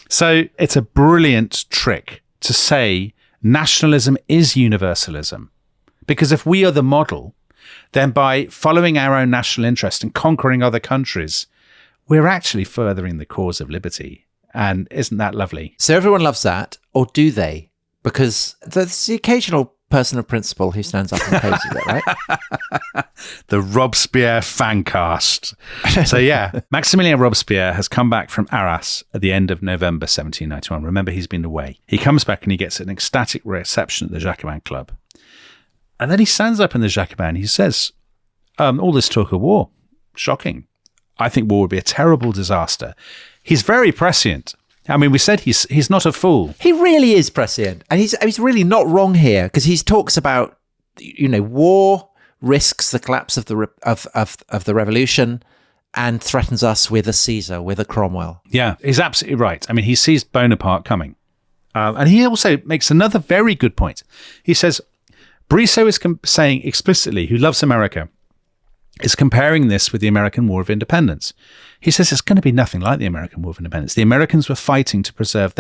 So it's a brilliant trick to say nationalism is universalism. Because if we are the model, then by following our own national interest and conquering other countries, we're actually furthering the cause of liberty. And isn't that lovely? So everyone loves that, or do they? Because there's the occasional person of principle who stands up and opposes it, right? The Robespierre fan cast. So yeah, Maximilien Robespierre has come back from Arras at the end of November 1791. Remember, he's been away. He comes back and he gets an ecstatic reception at the Jacobin Club. And then he stands up in the Jacobin and he says, all this talk of war, shocking. I think war would be a terrible disaster. He's very prescient. I mean, we said he's not a fool. He really is prescient. And he's really not wrong here, because he talks about, war risks the collapse of the revolution and threatens us with a Caesar, with a Cromwell. Yeah, he's absolutely right. I mean, he sees Bonaparte coming. And he also makes another very good point. He says, Brissot is saying explicitly, who loves America, is comparing this with the American War of Independence. He says it's going to be nothing like the American War of Independence. The Americans were fighting to preserve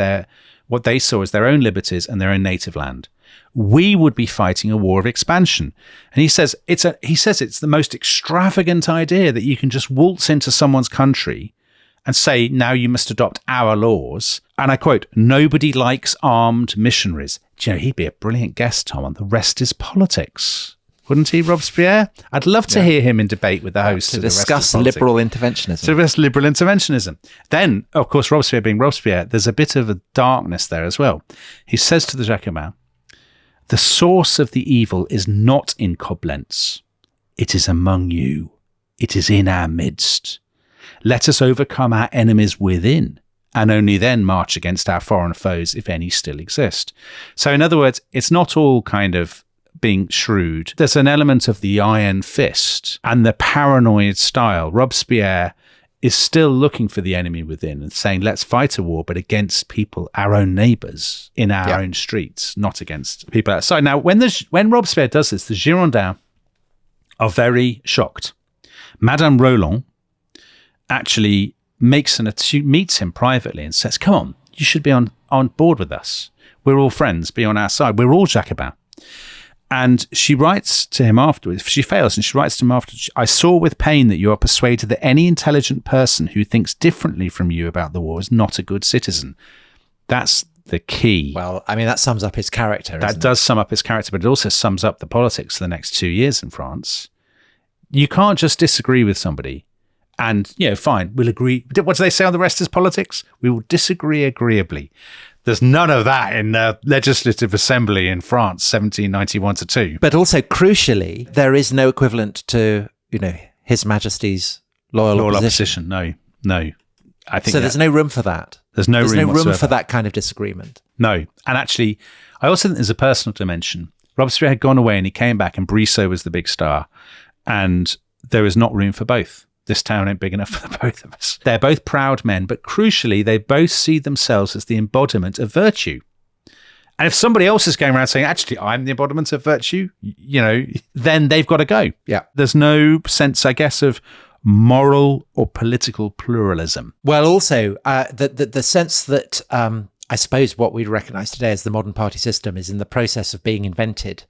what they saw as their own liberties and their own native land. We would be fighting a war of expansion. And he says it's the most extravagant idea that you can just waltz into someone's country and say, now you must adopt our laws. And I quote, nobody likes armed missionaries. Do you know, he'd be a brilliant guest, Tom, on The Rest is Politics. Wouldn't he, Robespierre? I'd love to hear him in debate with the host. To discuss liberal interventionism. To discuss liberal interventionism. Then, of course, Robespierre being Robespierre, there's a bit of a darkness there as well. He says to the Jacobins, the source of the evil is not in Coblentz. It is among you. It is in our midst. Let us overcome our enemies within, and only then march against our foreign foes, if any still exist. So in other words, it's not all kind of being shrewd. There's an element of the iron fist and the paranoid style. Robespierre is still looking for the enemy within and saying, let's fight a war, but against people, our own neighbours, in our own streets, not against people outside. Now, when Robespierre does this, the Girondins are very shocked. Madame Roland actually meets him privately and says, come on, you should be on board with us. We're all friends, be on our side. We're all Jacobins. And she writes to him afterwards, she fails, and she writes to him afterwards, I saw with pain that you are persuaded that any intelligent person who thinks differently from you about the war is not a good citizen. That's the key. Well, I mean, that sums up his character. That does sum up his character, but it also sums up the politics for the next 2 years in France. You can't just disagree with somebody And, fine, we'll agree. What do they say on the rest is politics? We will disagree agreeably. There's none of that in the Legislative Assembly in France, 1791-2. But also, crucially, there is no equivalent to, His Majesty's loyal opposition. No. I think there's no room for that. There's no room for that kind of disagreement. No. And actually, I also think there's a personal dimension. Robespierre had gone away and he came back and Brissot was the big star. And there is not room for both. This town ain't big enough for the both of us. They're both proud men, but crucially, they both see themselves as the embodiment of virtue. And if somebody else is going around saying, actually, I'm the embodiment of virtue, then they've got to go. Yeah. There's no sense, I guess, of moral or political pluralism. Well, also, the sense that I suppose what we'd recognise today as the modern party system is in the process of being invented,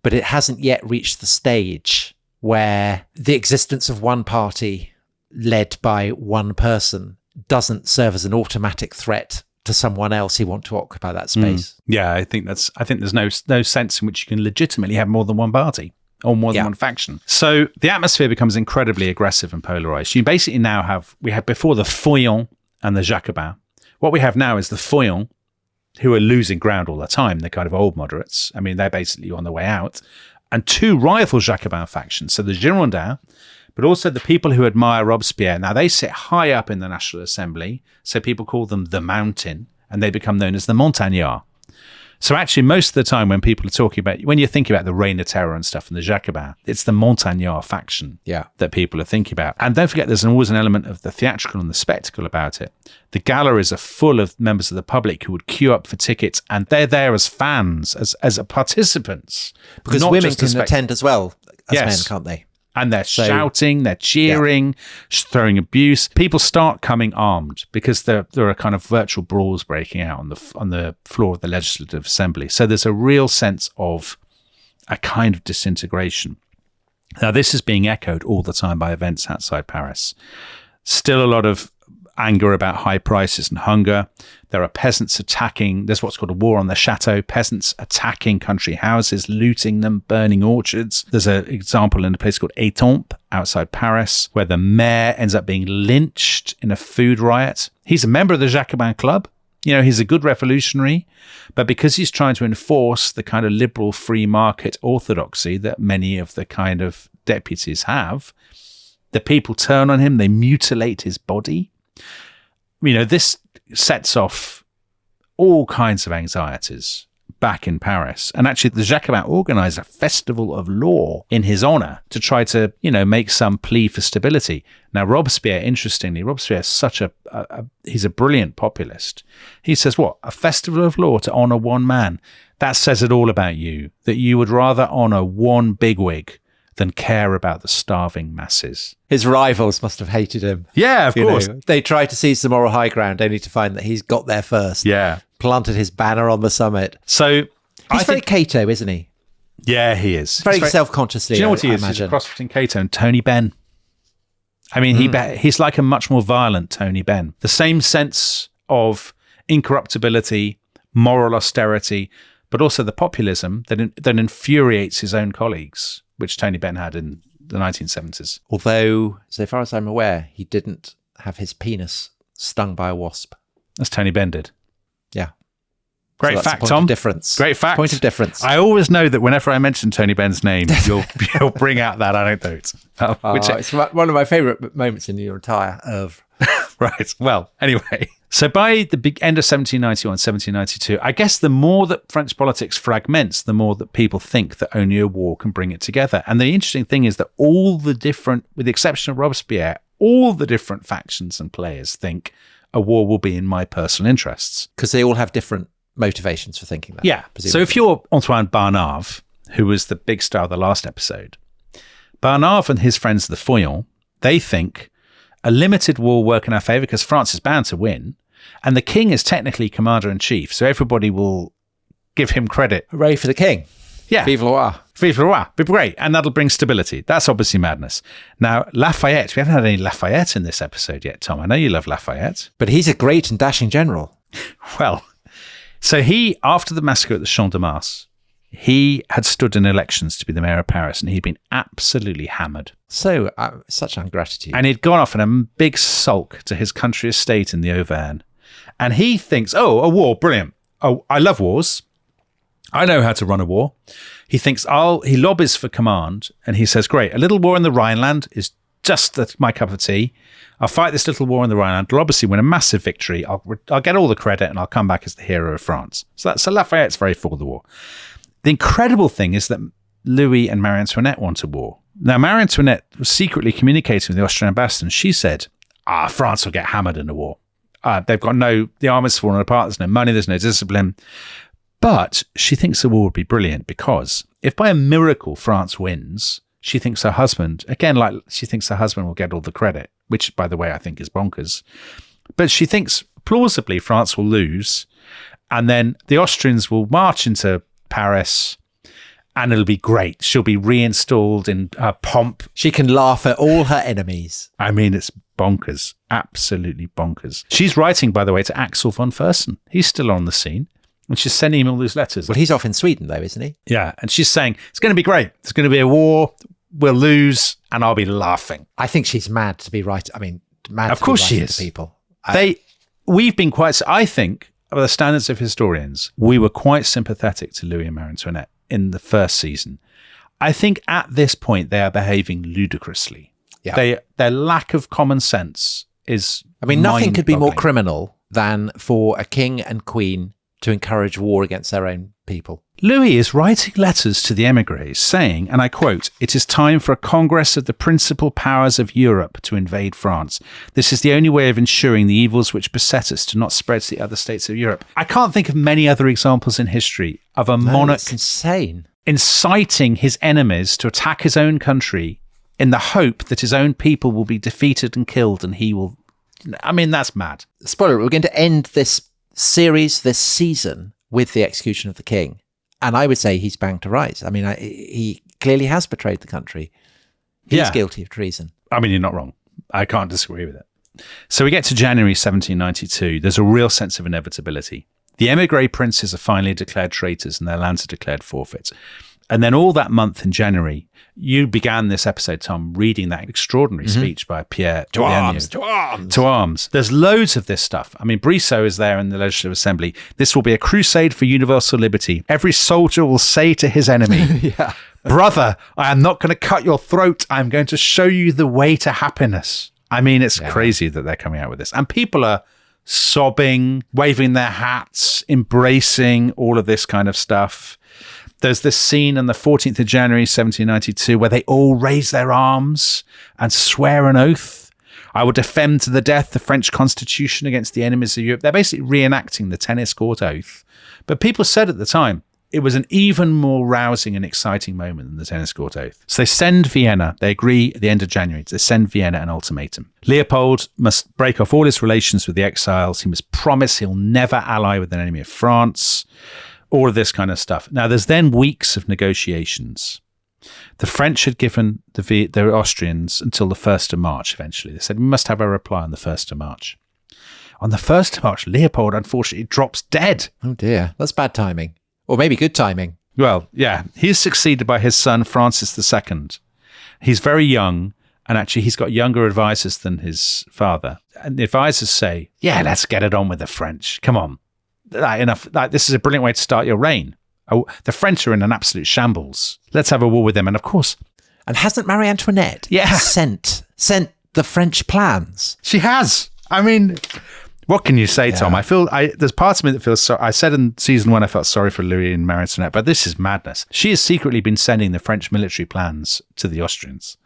but it hasn't yet reached the stage where the existence of one party led by one person doesn't serve as an automatic threat to someone else who want to occupy that space. Yeah, I think there's no sense in which you can legitimately have more than one party or more than one faction. So the atmosphere becomes incredibly aggressive and polarized. You basically now we had before the Feuillants and the Jacobins. What we have now is the Feuillants, who are losing ground all the time. They're kind of old moderates. I mean, they're basically on the way out. And two rival Jacobin factions. So the Girondins, but also the people who admire Robespierre. Now, they sit high up in the National Assembly. So people call them the Mountain, and they become known as the Montagnards. So actually, most of the time when people are talking about, when you're thinking about the Reign of Terror and stuff and the Jacobins, it's the Montagnard faction that people are thinking about. And don't forget, there's always an element of the theatrical and the spectacle about it. The galleries are full of members of the public who would queue up for tickets, and they're there as fans, as participants. Because women can attend as well as men, can't they? And they're shouting, they're cheering, throwing abuse. People start coming armed because there are kind of virtual brawls breaking out on the floor of the Legislative Assembly. So there's a real sense of a kind of disintegration. Now, this is being echoed all the time by events outside Paris. Still a lot of anger about high prices and hunger. There are peasants attacking. There's what's called a war on the chateau. Peasants attacking country houses, looting them, burning orchards. There's an example in a place called Étampes outside Paris where the mayor ends up being lynched in a food riot. He's a member of the Jacobin Club. He's a good revolutionary, but because he's trying to enforce the kind of liberal free market orthodoxy that many of the kind of deputies have, the people turn on him. They mutilate his body. This sets off all kinds of anxieties back in Paris. And actually, the Jacobins organized a festival of law in his honor to try to, make some plea for stability. Now, Robespierre, interestingly, is such he's a brilliant populist. He says, what? A festival of law to honor one man? That says it all about you, that you would rather honor one bigwig than care about the starving masses. His rivals must have hated him. Yeah, of course. They tried to seize the moral high ground only to find that he's got there first. Yeah. Planted his banner on the summit. So he's very Cato, isn't he? Yeah, he is. Very self-consciously, do you know what he is? Imagine. He's a cross between Cato and Tony Benn. I mean, he's like a much more violent Tony Benn. The same sense of incorruptibility, moral austerity, but also the populism that infuriates his own colleagues, which Tony Benn had in the 1970s. Although, so far as I'm aware, he didn't have his penis stung by a wasp. As Tony Benn did. Yeah. Great so fact, point Tom. Of difference. Great fact. Point of difference. I always know that whenever I mention Tony Benn's name, you'll bring out that anecdote. It's one of my favourite moments in your entire oeuvre. Right. Well, anyway. So by the big end of 1791, 1792, I guess the more that French politics fragments, the more that people think that only a war can bring it together. And the interesting thing is that all the different, with the exception of Robespierre, all the different factions and players think a war will be in my personal interests. Because they all have different motivations for thinking that. Yeah. Presumably. So if you're Antoine Barnave, who was the big star of the last episode, Barnave and his friends, the Feuillants, they think a limited war will work in our favour because France is bound to win, and the king is technically commander-in-chief, so everybody will give him credit. Hooray for the king. Yeah. Vive le roi. Vive le roi. Be great, and that'll bring stability. That's obviously madness. Now, Lafayette, we haven't had any Lafayette in this episode yet, Tom. I know you love Lafayette. But he's a great and dashing general. Well, so he, after the massacre at the Champ de Mars, He had stood in elections to be the mayor of Paris, and he'd been absolutely hammered. So, such ingratitude. And he'd gone off in a big sulk to his country estate in the Auvergne. And he thinks, oh, a war, brilliant. Oh, I love wars. I know how to run a war. He thinks, he lobbies for command, and he says, great, a little war in the Rhineland is just my cup of tea. I'll fight this little war in the Rhineland. I'll obviously win a massive victory. I'll get all the credit, and I'll come back as the hero of France. So Lafayette's very for the war. The incredible thing is that Louis and Marie Antoinette want a war. Now, Marie Antoinette was secretly communicating with the Austrian ambassador, and she said, France will get hammered in a war. They've got the army's fallen apart, there's no money, there's no discipline. But she thinks the war would be brilliant because if by a miracle France wins, she thinks her husband, she thinks her husband will get all the credit, which, by the way, I think is bonkers. But she thinks plausibly France will lose, and then the Austrians will march into Paris, and it'll be great. She'll be reinstalled in pomp. She can laugh at all her enemies. I mean, it's bonkers. Absolutely bonkers. She's writing, by the way, to Axel von Fersen. He's still on the scene. And she's sending him all these letters. Well, he's off in Sweden, though, isn't he? Yeah. And she's saying, it's going to be great. There's going to be a war. We'll lose. And I'll be laughing. I think she's mad to be right. I mean, mad of to course be she writing is. to people. We've been quite, I think, by the standards of historians, we were quite sympathetic to Louis and Marie Antoinette in the first season. I think at this point, they are behaving ludicrously. Yeah. Their lack of common sense is nothing could be more criminal than for a king and queen to encourage war against their own people. Louis is writing letters to the emigres saying, and I quote, "It is time for a congress of the principal powers of Europe to invade France. This is the only way of ensuring the evils which beset us do not spread to the other states of Europe." I can't think of many other examples in history of a monarch it's insane. Inciting his enemies to attack his own country in the hope that his own people will be defeated and killed, and he will... I mean, that's mad. Spoiler, we're going to end this series, this season, with the execution of the king. And I would say he's banged to rights. I mean, he clearly has betrayed the country. He's guilty of treason. I mean, you're not wrong. I can't disagree with it. So we get to January 1792. There's a real sense of inevitability. The emigre princes are finally declared traitors and their lands are declared forfeit. And then all that month in January, you began this episode, Tom, reading that extraordinary speech by Pierre. To arms, to arms. To arms. There's loads of this stuff. I mean, Brissot is there in the Legislative Assembly. This will be a crusade for universal liberty. Every soldier will say to his enemy, "Brother, I am not going to cut your throat. I'm going to show you the way to happiness." I mean, it's crazy that they're coming out with this. And people are sobbing, waving their hats, embracing all of this kind of stuff. There's this scene on the 14th of January, 1792, where they all raise their arms and swear an oath. "I will defend to the death the French Constitution against the enemies of Europe." They're basically reenacting the tennis court oath. But people said at the time, it was an even more rousing and exciting moment than the tennis court oath. So they send Vienna, they agree at the end of January, to send Vienna an ultimatum. Leopold must break off all his relations with the exiles. He must promise he'll never ally with an enemy of France. All of this kind of stuff. Now, there's then weeks of negotiations. The French had given the Austrians until the 1st of March, eventually. They said, we must have a reply on the 1st of March. On the 1st of March, Leopold, unfortunately, drops dead. Oh, dear. That's bad timing. Or maybe good timing. Well, yeah. He's succeeded by his son, Francis II. He's very young, and actually he's got younger advisors than his father. And the advisors say, yeah, let's get it on with the French. Come on. This is a brilliant way to start your reign. Oh, the French are in an absolute shambles. Let's have a war with them. And of course... And hasn't Marie Antoinette sent the French plans? She has. I mean... What can you say, Tom? There's parts of me that feels sorry. I said in season 1 I felt sorry for Louis and Marie Antoinette, but this is madness. She has secretly been sending the French military plans to the Austrians.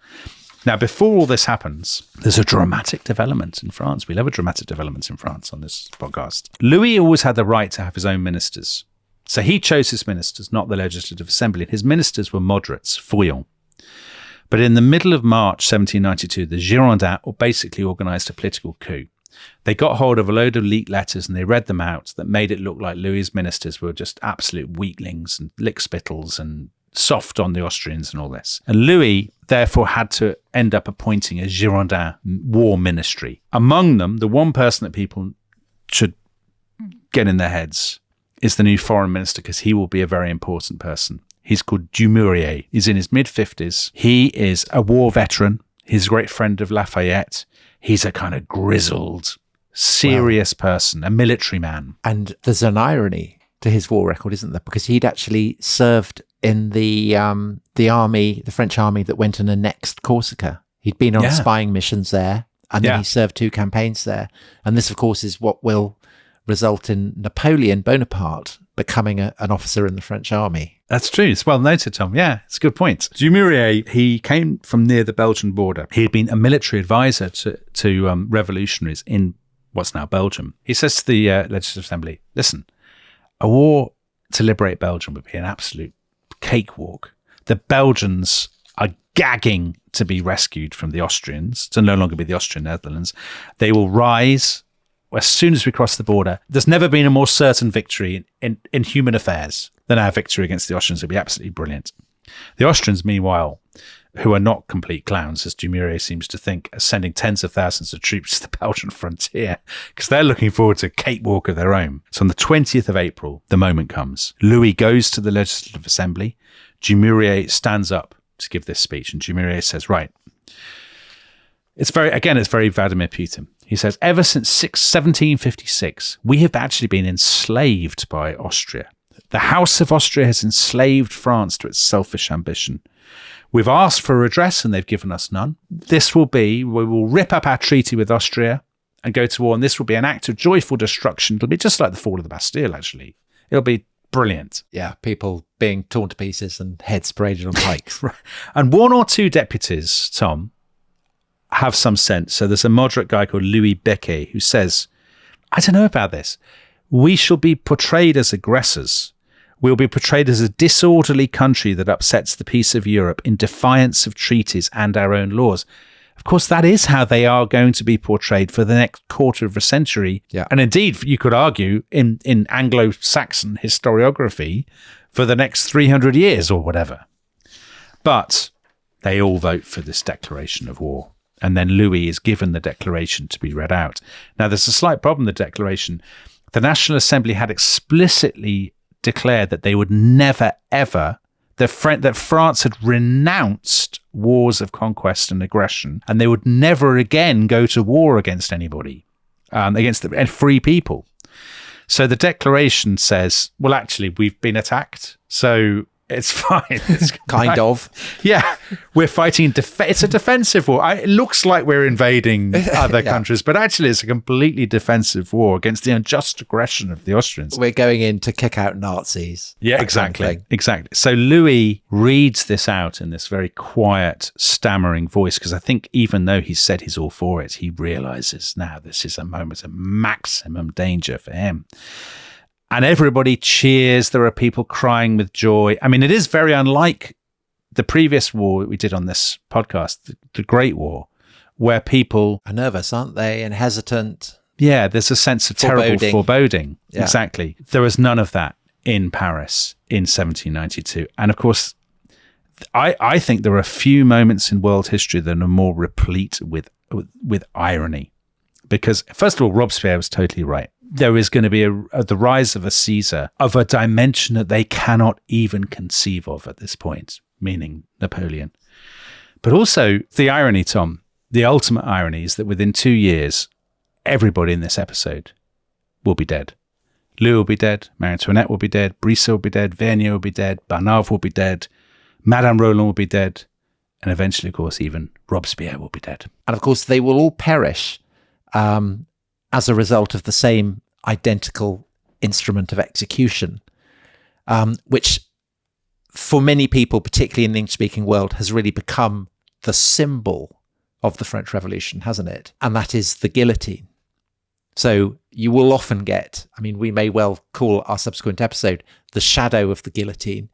Now, before all this happens, there's a dramatic development in France. We love a dramatic development in France on this podcast. Louis always had the right to have his own ministers. So he chose his ministers, not the Legislative Assembly. His ministers were moderates, fouillants. But in the middle of March 1792, the Girondins basically organised a political coup. They got hold of a load of leaked letters and they read them out that made it look like Louis's ministers were just absolute weaklings and lickspittles and soft on the Austrians and all this. And Louis therefore had to end up appointing a Girondin war ministry. Among them, the one person that people should get in their heads is the new foreign minister because he will be a very important person. He's called Dumouriez. He's in his mid-50s. He is a war veteran. He's a great friend of Lafayette. He's a kind of grizzled, serious person, a military man. And there's an irony to his war record, isn't there? Because he'd actually served in the army, the French army that went and annexed Corsica. He'd been on spying missions there, and then he served 2 campaigns there. And this, of course, is what will result in Napoleon Bonaparte becoming an officer in the French army. That's true. It's well noted, Tom. Yeah, it's a good point. Dumouriez, he came from near the Belgian border. He had been a military advisor to revolutionaries in what's now Belgium. He says to the Legislative Assembly, listen, a war to liberate Belgium would be an absolute cakewalk. The Belgians are gagging to be rescued from the Austrians, to no longer be the Austrian Netherlands. They will rise as soon as we cross the border. There's never been a more certain victory in human affairs than our victory against the Austrians. It'll be absolutely brilliant. The Austrians, meanwhile, who are not complete clowns, as Dumouriez seems to think, are sending tens of thousands of troops to the Belgian frontier because they're looking forward to a cakewalk of their own. So on the 20th of April, the moment comes. Louis goes to the Legislative Assembly. Dumouriez stands up to give this speech, and Dumouriez says, right, it's very Vladimir Putin. He says, ever since 1756, we have actually been enslaved by Austria. The House of Austria has enslaved France to its selfish ambition. We've asked for redress and they've given us none. We will rip up our treaty with Austria and go to war, and this will be an act of joyful destruction. It'll be just like the fall of the Bastille, actually. It'll be brilliant. Yeah, people being torn to pieces and heads paraded on pikes. And 1 or 2 deputies, Tom, have some sense. So there's a moderate guy called Louis Becquet who says, I don't know about this. We shall be portrayed as aggressors. We'll be portrayed as a disorderly country that upsets the peace of Europe in defiance of treaties and our own laws. Of course, that is how they are going to be portrayed for the next quarter of a century. Yeah. And indeed, you could argue in Anglo-Saxon historiography for the next 300 years or whatever. But they all vote for this declaration of war. And then Louis is given the declaration to be read out. Now, there's a slight problem with the declaration. The National Assembly had explicitly declared that they would never, ever, that France had renounced wars of conquest and aggression, and they would never again go to war against anybody, against free people. So the declaration says, well, actually, we've been attacked, so it's fine. It's kind of. Yeah, we're fighting. It's a defensive war. It looks like we're invading other countries, but actually it's a completely defensive war against the unjust aggression of the Austrians. We're going in to kick out Nazis. Yeah, exactly. So Louis reads this out in this very quiet, stammering voice, because I think even though he said he's all for it, he realizes now this is a moment of maximum danger for him. And everybody cheers. There are people crying with joy. I mean, it is very unlike the previous war we did on this podcast, the Great War, where people are nervous, aren't they? And hesitant. Yeah, there's a sense of terrible foreboding. Yeah. Exactly. There was none of that in Paris in 1792. And of course, I think there are a few moments in world history that are more replete with irony. Because, first of all, Robespierre was totally right. There is going to be the rise of a Caesar of a dimension that they cannot even conceive of at this point, meaning Napoleon. But also the irony, Tom, the ultimate irony is that within 2 years, everybody in this episode will be dead. Louis will be dead, Marie Antoinette will be dead, Brissot will be dead, Vergniaud will be dead, Barnave will be dead, Madame Roland will be dead, and eventually, of course, even Robespierre will be dead. And of course, they will all perish as a result of the same identical instrument of execution, which for many people, particularly in the English-speaking world, has really become the symbol of the French Revolution, hasn't it? And that is the guillotine. So you will often get, I mean, we may well call our subsequent episode the shadow of the guillotine,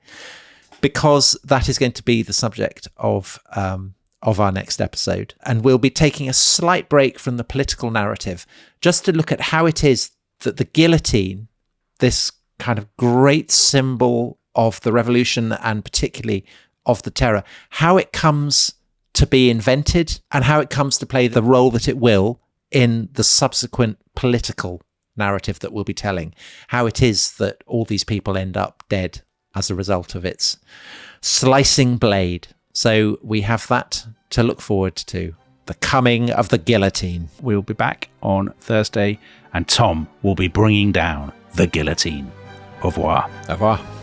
because that is going to be the subject of our next episode. And we'll be taking a slight break from the political narrative just to look at how it is that the guillotine, this kind of great symbol of the revolution and particularly of the terror, how it comes to be invented and how it comes to play the role that it will in the subsequent political narrative that we'll be telling, how it is that all these people end up dead as a result of its slicing blade. So we have that to look forward to, the coming of the guillotine. We'll be back on Thursday, and Tom will be bringing down the guillotine. Au revoir. Au revoir.